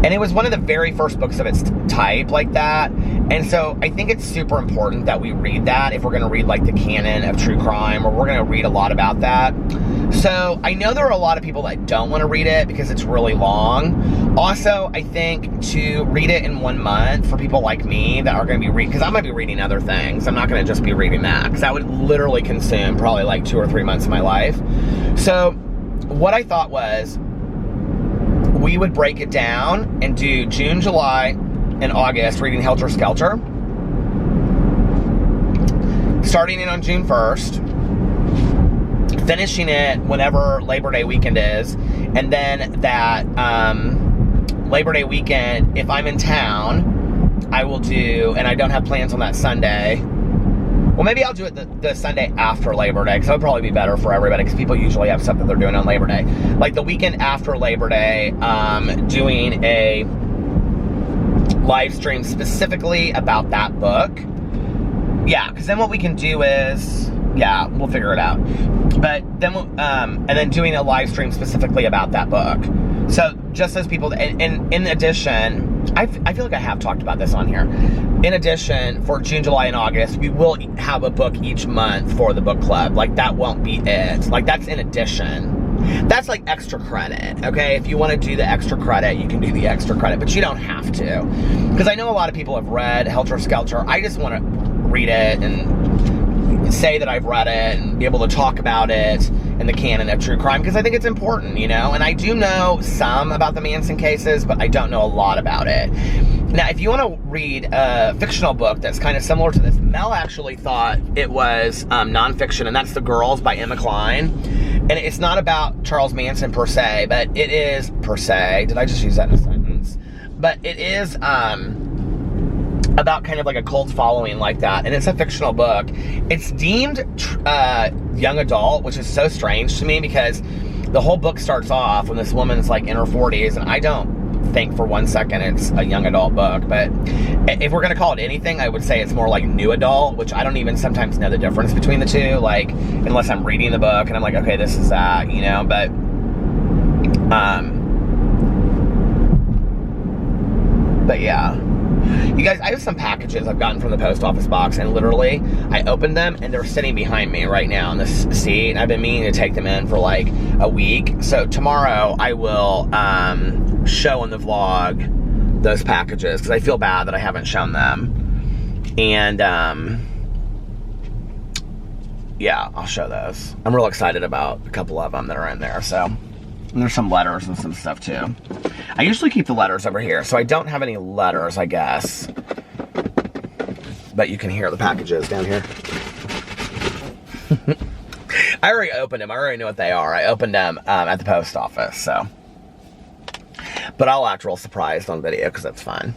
Speaker 1: And it was one of the very first books of its type like that. And so I think it's super important that we read that if we're going to read, like, the canon of true crime, or we're going to read a lot about that. So I know there are a lot of people that don't want to read it because it's really long. Also, I think to read it in 1 month for people like me that are going to be reading, because I'm going to be reading other things. I'm not going to just be reading that, because that would literally consume probably like 2 or 3 months of my life. So what I thought was we would break it down and do June, July, and August reading Helter Skelter, starting it on June 1st, finishing it whenever Labor Day weekend is, and then that Labor Day weekend, if I'm in town, I will do, and I don't have plans on that Sunday. Well, maybe I'll do it the Sunday after Labor Day, because that would probably be better for everybody, because people usually have stuff that they're doing on Labor Day. Like the weekend after Labor Day, doing a live stream specifically about that book. Yeah, because then what we can do is, yeah, we'll figure it out. But then, and then doing a live stream specifically about that book. So just as people, and in addition, I feel like I have talked about this on here. In addition, for June, July, and August, we will have a book each month for the book club. Like, that won't be it. Like, that's in addition. That's like extra credit, okay? If you want to do the extra credit, you can do the extra credit, but you don't have to. Because I know a lot of people have read Helter Skelter. I just want to read it and say that I've read it and be able to talk about it in the canon of true crime, because I think it's important, you know? And I do know some about the Manson cases, but I don't know a lot about it. Now, if you want to read a fictional book that's kind of similar to this, Mel actually thought it was nonfiction, and that's The Girls by Emma Cline. And it's not about Charles Manson per se, but it is, per se, did I just use that in a sentence? But it is about kind of like a cult following like that, and it's a fictional book. It's deemed young adult, which is so strange to me, because the whole book starts off when this woman's like in her 40s, and I don't think for 1 second it's a young adult book. But if we're gonna call it anything, I would say it's more like new adult, which I don't even sometimes know the difference between the two, like, unless I'm reading the book and I'm like, okay, this is that, you know. But yeah, you guys, I have some packages I've gotten from the post office box, and literally I opened them and they're sitting behind me right now in this seat, and I've been meaning to take them in for like a week. So tomorrow I will show in the vlog those packages, because I feel bad that I haven't shown them. And yeah, I'll show those. I'm real excited about a couple of them that are in there. So, and there's some letters and some stuff too. I usually keep the letters over here, so I don't have any letters, I guess. But you can hear the packages down here. I already opened them. I already know what they are. I opened them at the post office, so. But I'll act real surprised on video, because that's fun.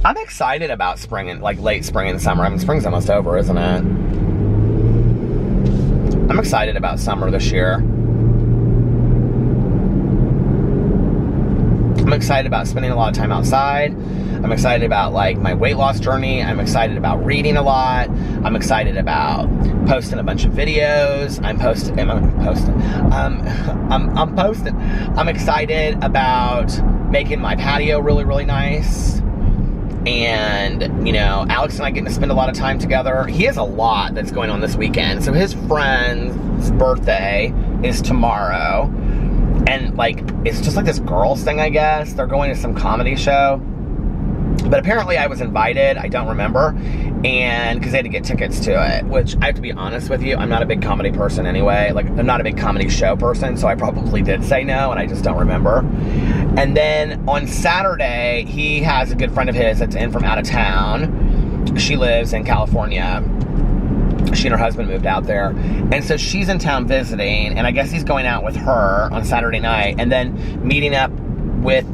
Speaker 1: I'm excited about spring and, like, late spring and summer. I mean, spring's almost over, isn't it? I'm excited about summer this year. I'm excited about spending a lot of time outside. I'm excited about, like, my weight loss journey. I'm excited about reading a lot. I'm excited about posting a bunch of videos. I'm excited about making my patio really, really nice. And, you know, Alex and I getting to spend a lot of time together. He has a lot that's going on this weekend. So his friend's birthday is tomorrow. And like, it's just like this girls thing, I guess. They're going to some comedy show. But apparently I was invited, I don't remember, and because they had to get tickets to it, which I have to be honest with you, I'm not a big comedy person anyway. Like, I'm not a big comedy show person, so I probably did say no, and I just don't remember. And then on Saturday, he has a good friend of his that's in from out of town. She lives in California. She and her husband moved out there, and so she's in town visiting, and I guess he's going out with her on Saturday night, and then meeting up with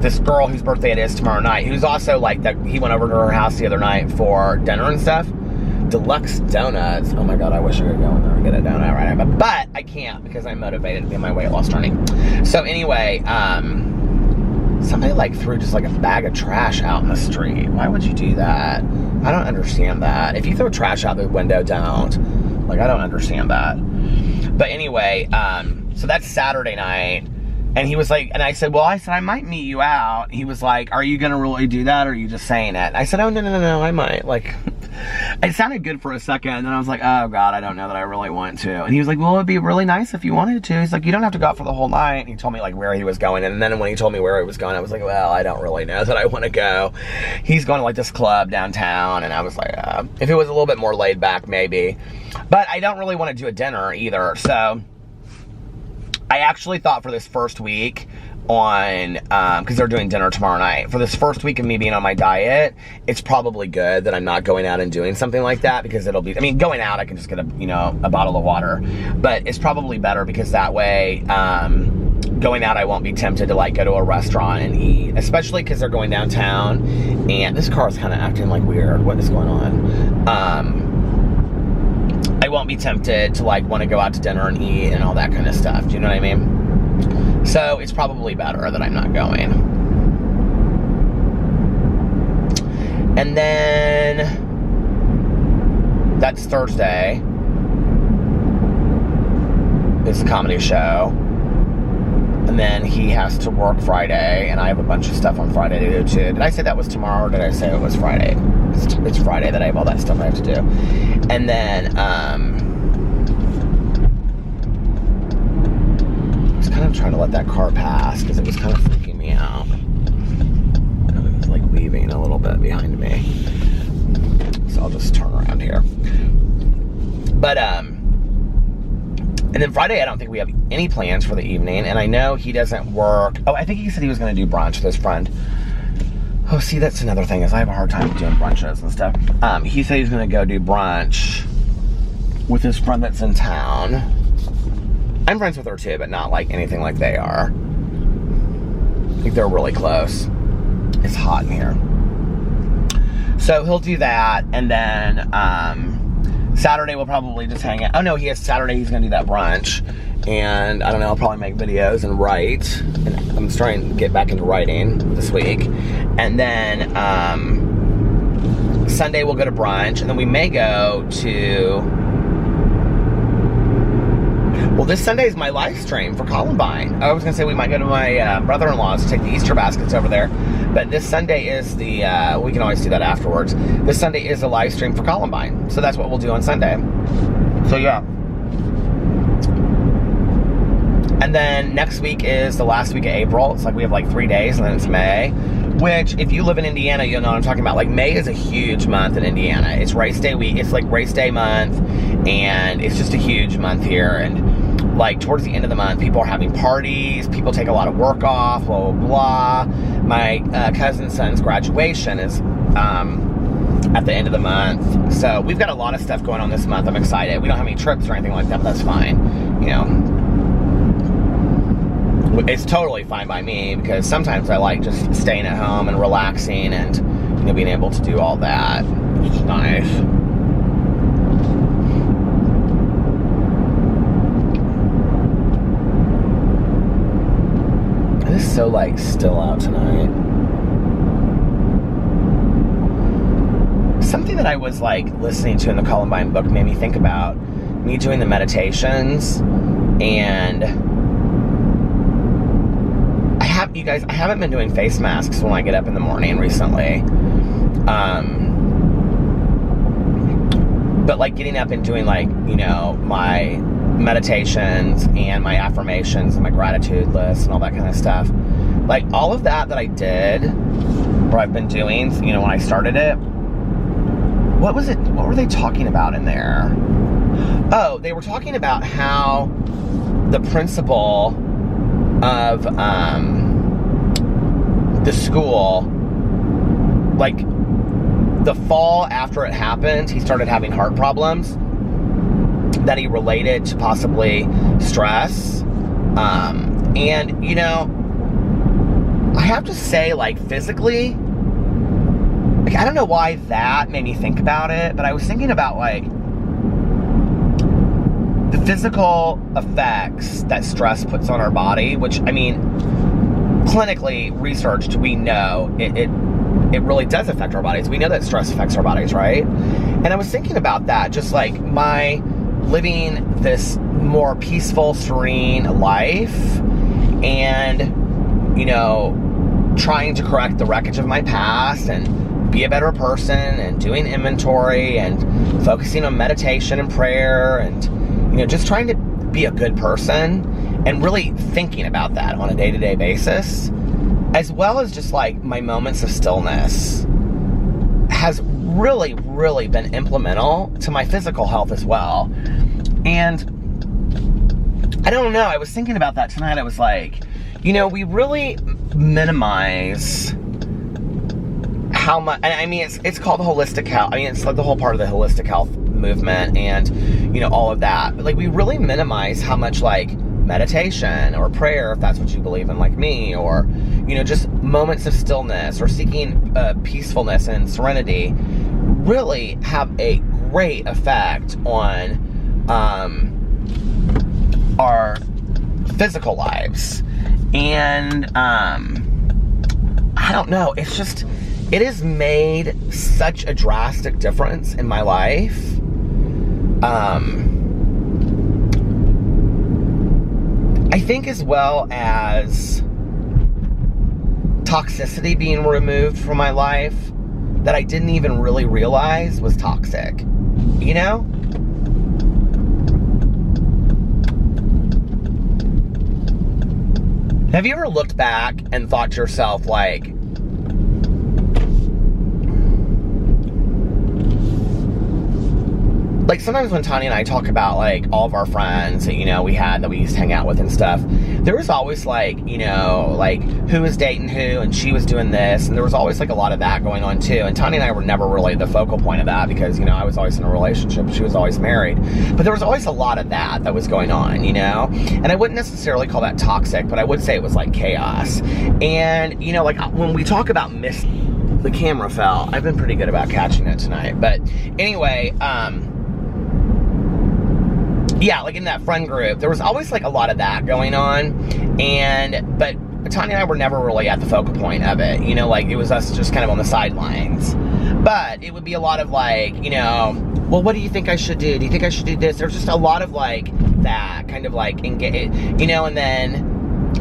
Speaker 1: this girl whose birthday it is tomorrow night, who's also like that. He went over to her house the other night for dinner and stuff. Deluxe Donuts. Oh my God, I wish I could go in there and get a donut right now, but I can't because I'm motivated in my weight loss journey. So anyway, somebody like threw just like a bag of trash out in the street. Why would you do that? I don't understand that. If you throw trash out the window, don't. Like, I don't understand that. But anyway, so that's Saturday night. And he was like, and I said, I might meet you out. He was like, are you going to really do that, or are you just saying it? And I said, oh, no, I might. Like, it sounded good for a second, and then I was like, oh, God, I don't know that I really want to. And he was like, well, it'd be really nice if you wanted to. He's like, you don't have to go out for the whole night. And he told me, like, where he was going. And then when he told me where he was going, I was like, well, I don't really know that I want to go. He's going to, like, this club downtown, and I was like, if it was a little bit more laid back, maybe. But I don't really want to do a dinner either, so I actually thought for this first week on, because they're doing dinner tomorrow night, for this first week of me being on my diet, it's probably good that I'm not going out and doing something like that, because it'll be, I mean, going out, I can just get a bottle of water, but it's probably better because that way, going out, I won't be tempted to like go to a restaurant and eat, especially because they're going downtown, and this car is kind of acting like weird. What is going on? I won't be tempted to like want to go out to dinner and eat and all that kind of stuff. Do you know what I mean? So it's probably better that I'm not going. And then that's Thursday. It's a comedy show. And then he has to work Friday, and I have a bunch of stuff on Friday to do too. Did I say that was tomorrow, or did I say it was Friday? It's Friday that I have all that stuff I have to do. And then, I was kind of trying to let that car pass, because it was kind of freaking me out. It was like weaving a little bit behind me. So I'll just turn around here. But, and then Friday, I don't think we have any plans for the evening, and I know he doesn't work. Oh, I think he said he was going to do brunch with his friend. Oh, see, that's another thing, is I have a hard time doing brunches and stuff. He said he's going to go do brunch with his friend that's in town. I'm friends with her too, but not like anything like they are. I think they're really close. It's hot in here. So he'll do that, and then, Saturday we'll probably just hang out. Oh no, Saturday he's gonna do that brunch, and I don't know, I'll probably make videos and write, and I'm just trying to get back into writing this week. And then Sunday we'll go to brunch, and then we may go to, well, this Sunday is my live stream for Columbine. I was gonna say we might go to my brother-in-law's to take the Easter baskets over there, but this Sunday is the, we can always do that afterwards. This Sunday is the live stream for Columbine, so that's what we'll do on Sunday. So yeah. And then next week is the last week of April. It's like we have like 3 days, and then it's May, which if you live in Indiana, you'll know what I'm talking about. Like, May is a huge month in Indiana. It's race day week. It's like race day month, and it's just a huge month here. And like towards the end of the month, people are having parties, people take a lot of work off, blah, blah, blah. My cousin's son's graduation is at the end of the month. So we've got a lot of stuff going on this month. I'm excited. We don't have any trips or anything like that, but that's fine. You know, it's totally fine by me, because sometimes I like just staying at home and relaxing and, you know, being able to do all that. It's nice. It is so like still out tonight. Something that I was like listening to in the Columbine book made me think about me doing the meditations, and you guys, I haven't been doing face masks when I get up in the morning recently. But like getting up and doing like, you know, my meditations and my affirmations and my gratitude list and all that kind of stuff. Like, all of that I did, or I've been doing, you know, when I started it, what were they talking about in there? Oh, they were talking about how the principal of the school, like, the fall after it happened, he started having heart problems that he related to possibly stress. And, you know, I have to say, like, physically, like, I don't know why that made me think about it, but I was thinking about, like, the physical effects that stress puts on our body, which, I mean, clinically researched, we know it really does affect our bodies. We know that stress affects our bodies, right? And I was thinking about that, just like my living this more peaceful, serene life, and, you know, trying to correct the wreckage of my past and be a better person, and doing inventory and focusing on meditation and prayer, and, you know, just trying to be a good person and really thinking about that on a day-to-day basis, as well as just like my moments of stillness, has really, really been implemental to my physical health as well. And I don't know, I was thinking about that tonight. I was like, you know, we really minimize how much, I mean, it's called holistic health. I mean, it's like the whole part of the holistic health movement and, you know, all of that. But like, we really minimize how much, like, meditation or prayer, if that's what you believe in, like me, or, you know, just moments of stillness or seeking peacefulness and serenity, really have a great effect on our physical lives. And I don't know, it's just, it has made such a drastic difference in my life. I think, as well as toxicity being removed from my life that I didn't even really realize was toxic, you know? Have you ever looked back and thought to yourself, like, sometimes when Tanya and I talk about, like, all of our friends that, you know, we had that we used to hang out with and stuff, there was always, like, you know, like, who was dating who, and she was doing this, and there was always, like, a lot of that going on, too. And Tanya and I were never really the focal point of that because, you know, I was always in a relationship, she was always married. But there was always a lot of that was going on, you know? And I wouldn't necessarily call that toxic, but I would say it was, like, chaos. And, you know, like, when we talk about the camera fell. I've been pretty good about catching it tonight. But anyway, yeah, like in that friend group, there was always like a lot of that going on, but Tanya and I were never really at the focal point of it, you know, like it was us just kind of on the sidelines. But it would be a lot of like, you know, well, what do you think I should do? Do you think I should do this? There's just a lot of like that kind of like, you know, and then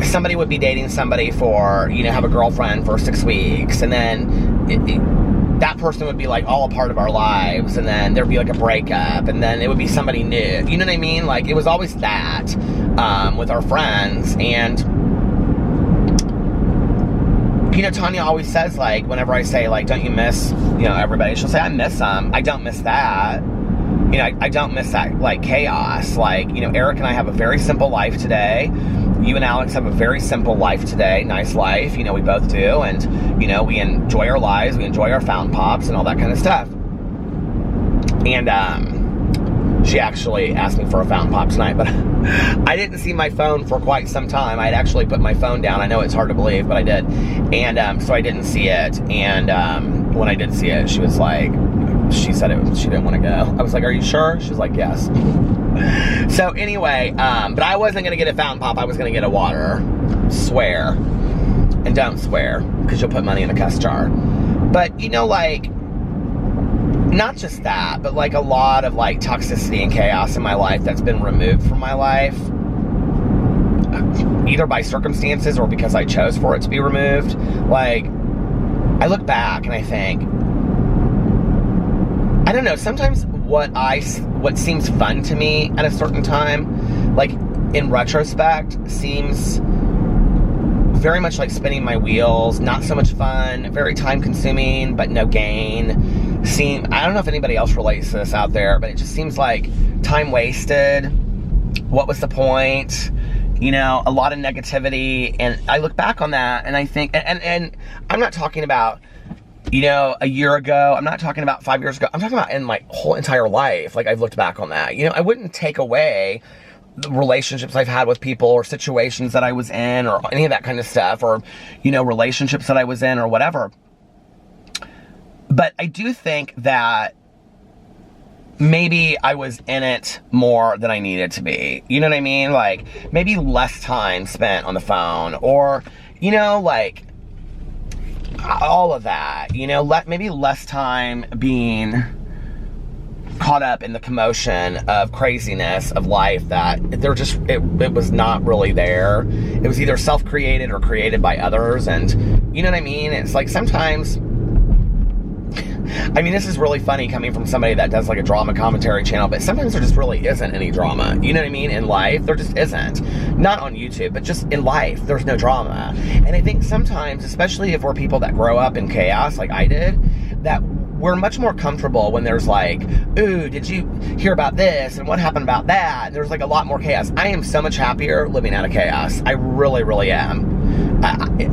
Speaker 1: somebody would be dating somebody for, you know, have a girlfriend for 6 weeks, and then that person would be like all a part of our lives, and then there'd be like a breakup, and then it would be somebody new. You know what I mean? Like, it was always that with our friends. And, you know, Tanya always says, like, whenever I say, like, don't you miss, you know, everybody? She'll say, I miss them. I don't miss that. You know, I don't miss that, like, chaos. Like, you know, Eric and I have a very simple life today. You and Alex have a very simple life today, nice life, you know, we both do, and, you know, we enjoy our lives, we enjoy our fountain pops and all that kind of stuff. And, she actually asked me for a fountain pop tonight, but I didn't see my phone for quite some time. I'd actually put my phone down. I know it's hard to believe, but I did. And, so I didn't see it, and, when I did see it, she was like, she said she didn't want to go. I was like, are you sure? She was like, yes. So anyway, but I wasn't going to get a fountain pop. I was going to get a water. Swear. And don't swear, because you'll put money in a cuss jar. But, you know, like, not just that, but like a lot of like toxicity and chaos in my life that's been removed from my life, either by circumstances or because I chose for it to be removed. Like, I look back and I think, I don't know, sometimes what seems fun to me at a certain time, like in retrospect, seems very much like spinning my wheels, not so much fun, very time consuming, but no gain. I don't know if anybody else relates to this out there, but it just seems like time wasted. What was the point? You know, a lot of negativity. And I look back on that and I think, and I'm not talking about, you know, a year ago. I'm not talking about 5 years ago. I'm talking about in my whole entire life. Like, I've looked back on that. You know, I wouldn't take away the relationships I've had with people or situations that I was in or any of that kind of stuff, or, you know, relationships that I was in or whatever. But I do think that maybe I was in it more than I needed to be. You know what I mean? Like, maybe less time spent on the phone, or, you know, like, all of that, you know, maybe less time being caught up in the commotion of craziness of life that it was not really there. It was either self-created or created by others. And you know what I mean? It's like sometimes, I mean, this is really funny coming from somebody that does like a drama commentary channel, but sometimes there just really isn't any drama. You know what I mean? In life, there just isn't. Not on YouTube, but just in life, there's no drama. And I think sometimes, especially if we're people that grow up in chaos like I did, that we're much more comfortable when there's like, ooh, did you hear about this? And what happened about that? And there's like a lot more chaos. I am so much happier living out of chaos. I really, really am.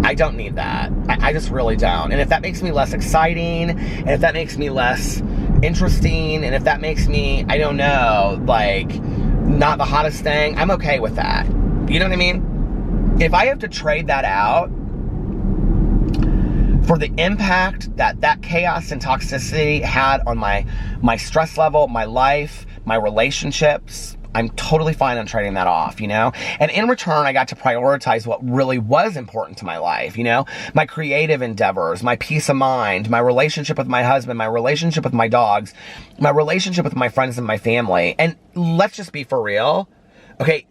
Speaker 1: I don't need that. I just really don't. And if that makes me less exciting, and if that makes me less interesting, and if that makes me, I don't know, like, not the hottest thing, I'm okay with that. You know what I mean? If I have to trade that out for the impact that chaos and toxicity had on my stress level, my life, my relationships, I'm totally fine on trading that off, you know? And in return, I got to prioritize what really was important to my life, you know? My creative endeavors, my peace of mind, my relationship with my husband, my relationship with my dogs, my relationship with my friends and my family. And let's just be for real, okay?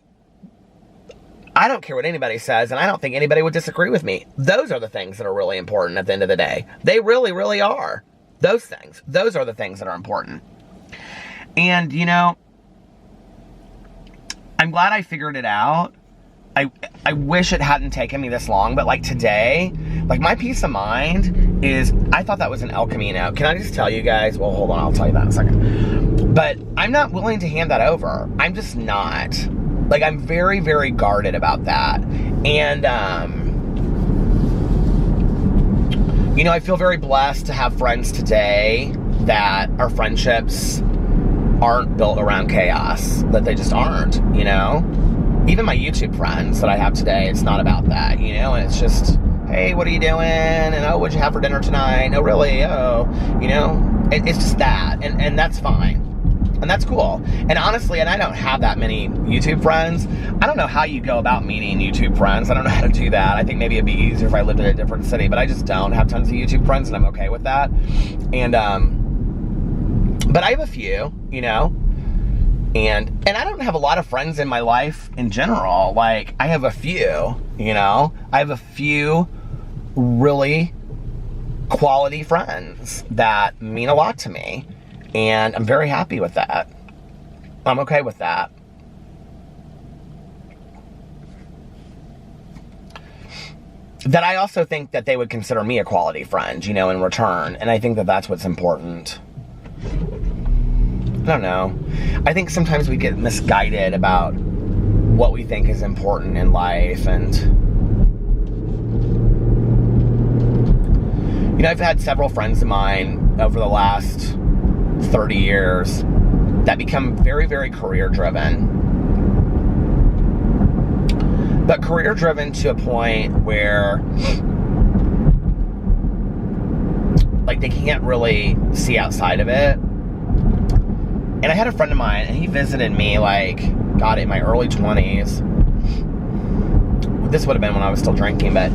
Speaker 1: I don't care what anybody says, and I don't think anybody would disagree with me. Those are the things that are really important at the end of the day. They really, really are. Those things. Those are the things that are important. And, you know, I'm glad I figured it out. I wish it hadn't taken me this long, but like today, like my peace of mind is, I thought that was an El Camino. Can I just tell you guys? Well, hold on, I'll tell you that in a second. But I'm not willing to hand that over. I'm just not. Like, I'm very, very guarded about that. And, you know, I feel very blessed to have friends today that our friendships aren't built around chaos. That they just aren't, you know? Even my YouTube friends that I have today, it's not about that, you know? And it's just, hey, what are you doing? And, oh, what'd you have for dinner tonight? No, really? Oh, you know? It's just that. And that's fine. And that's cool. And honestly, and I don't have that many YouTube friends. I don't know how you go about meeting YouTube friends. I don't know how to do that. I think maybe it'd be easier if I lived in a different city, but I just don't have tons of YouTube friends, and I'm okay with that. And, but I have a few, you know, and I don't have a lot of friends in my life in general. Like, I have a few, you know, I have a few really quality friends that mean a lot to me. And I'm very happy with that. I'm okay with that. That I also think that they would consider me a quality friend, you know, in return. And I think that that's what's important. I don't know. I think sometimes we get misguided about what we think is important in life. And, you know, I've had several friends of mine over the last 30 years that become very, very career driven. But career driven to a point where like they can't really see outside of it. And I had a friend of mine, and he visited me like, God, in my early 20s. This would have been when I was still drinking, but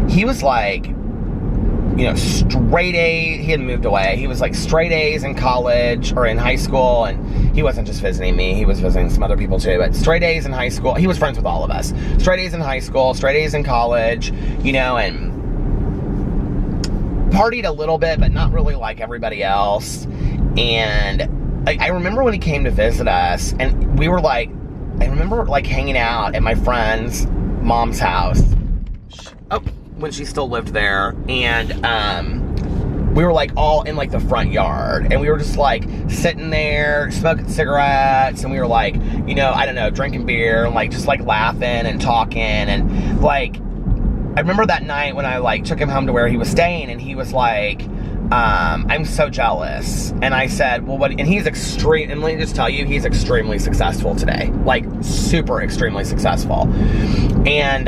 Speaker 1: he was like, you know, straight A's. He had moved away. He was like straight A's in college or in high school, and he wasn't just visiting me. He was visiting some other people too, but straight A's in high school. He was friends with all of us. Straight A's in high school, straight A's in college, you know, and partied a little bit, but not really like everybody else. And I remember when he came to visit us, and we were like, I remember like hanging out at my friend's mom's house. Oh, when she still lived there, and we were like all in like the front yard, and we were just like sitting there smoking cigarettes, and we were like, you know, I don't know, drinking beer, and like just like laughing and talking, and like I remember that night when I like took him home to where he was staying, and he was like, I'm so jealous. And I said, well, what? And he's extreme, and let me just tell you, he's extremely successful today, like super extremely successful. And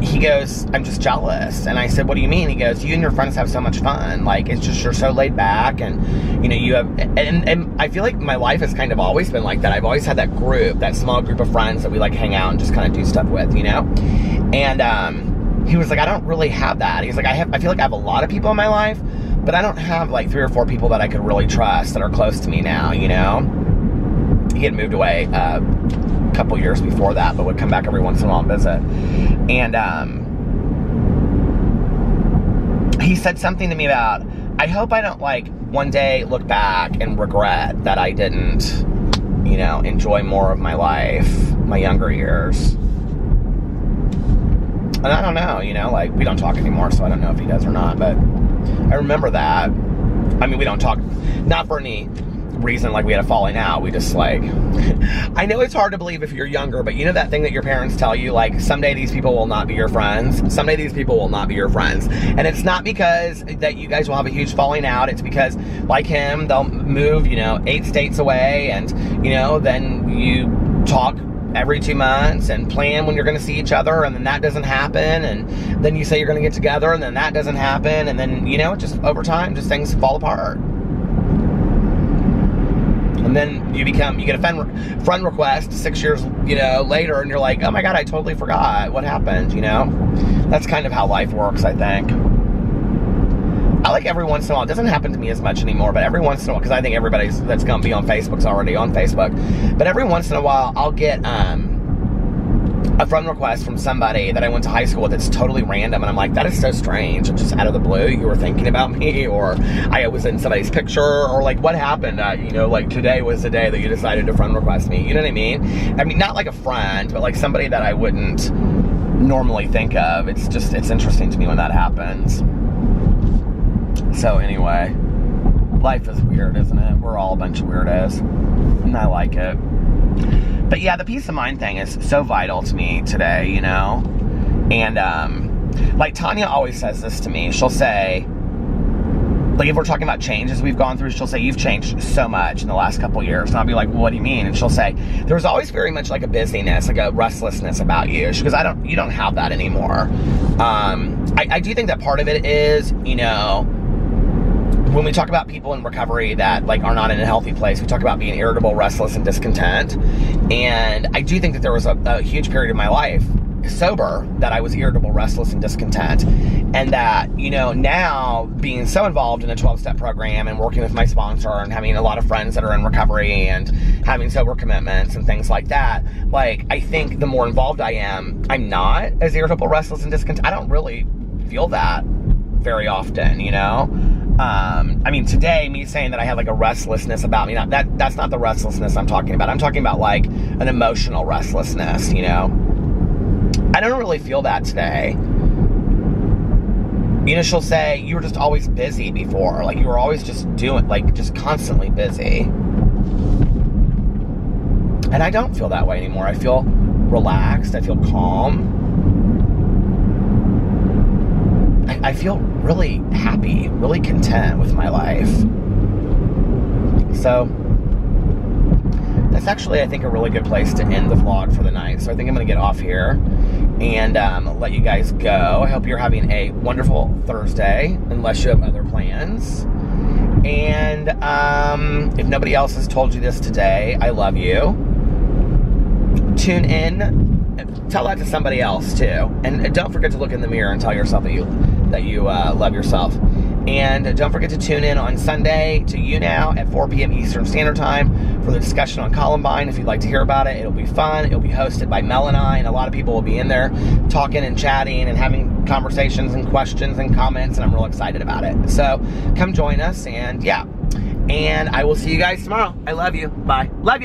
Speaker 1: he goes, I'm just jealous. And I said, what do you mean? He goes, you and your friends have so much fun. Like, it's just, you're so laid back, and, you know, you have, and I feel like my life has kind of always been like that. I've always had that group, that small group of friends that we like hang out and just kind of do stuff with, you know? And, he was like, I don't really have that. He's like, I feel like I have a lot of people in my life, but I don't have like 3 or 4 people that I could really trust that are close to me now, you know? He had moved away, a couple years before that, but would come back every once in a while and visit. And he said something to me about, I hope I don't like one day look back and regret that I didn't, you know, enjoy more of my life, my younger years. And I don't know, you know, like we don't talk anymore, so I don't know if he does or not, but I remember that. I mean, we don't talk, not for any reason like we had a falling out. We just like, I know it's hard to believe if you're younger, but you know that thing that your parents tell you, like, someday these people will not be your friends. Someday these people will not be your friends. And it's not because that you guys will have a huge falling out. It's because, like him, they'll move, you know, 8 states away, and, you know, then you talk every 2 months and plan when you're going to see each other, and then that doesn't happen, and then you say you're going to get together, and then that doesn't happen, and then, you know, just over time, just things fall apart. And then you get a friend request 6 years, you know, later, and you're like, oh my God, I totally forgot what happened, you know? That's kind of how life works, I think. I like every once in a while, it doesn't happen to me as much anymore, but every once in a while, because I think everybody that's going to be on Facebook's already on Facebook, but every once in a while, I'll get a friend request from somebody that I went to high school with that's totally random, and I'm like, that is so strange. Just out of the blue, you were thinking about me, or I was in somebody's picture, or like, what happened? You know, like today was the day that you decided to friend request me. You know what I mean? I mean, not like a friend, but like somebody that I wouldn't normally think of. It's just, it's interesting to me when that happens. So anyway, life is weird, isn't it? We're all a bunch of weirdos, and I like it. But yeah, the peace of mind thing is so vital to me today, you know? And, like Tanya always says this to me. She'll say, like if we're talking about changes we've gone through, she'll say, you've changed so much in the last couple years. And I'll be like, well, what do you mean? And she'll say, there was always very much like a busyness, like a restlessness about you. She goes, you don't have that anymore. I do think that part of it is, you know, when we talk about people in recovery that like are not in a healthy place, we talk about being irritable, restless, and discontent. And I do think that there was a huge period of my life sober that I was irritable, restless, and discontent. And that, you know, now being so involved in a 12-step program and working with my sponsor and having a lot of friends that are in recovery and having sober commitments and things like that, like, I think the more involved I am, I'm not as irritable, restless, and discontent. I don't really feel that very often, you know? I mean, today, me saying that I had like a restlessness about me, that's not the restlessness I'm talking about. I'm talking about like an emotional restlessness, you know? I don't really feel that today. You know, she'll say, you were just always busy before. Like, you were always just doing, like, just constantly busy. And I don't feel that way anymore. I feel relaxed. I feel calm. I feel really happy, really content with my life. So, that's actually, I think, a really good place to end the vlog for the night. So I think I'm going to get off here and let you guys go. I hope you're having a wonderful Thursday, unless you have other plans. And if nobody else has told you this today, I love you. Tune in. Tell that to somebody else too, and don't forget to look in the mirror and tell yourself that you love yourself. And don't forget to tune in on Sunday to You Now at 4 p.m. Eastern Standard Time for the discussion on Columbine. If you'd like to hear about it, it'll be fun. It'll be hosted by Mel and I, and a lot of people will be in there talking and chatting and having conversations and questions and comments, and I'm real excited about it. So come join us, and yeah. And I will see you guys tomorrow. I love you. Bye. Love you.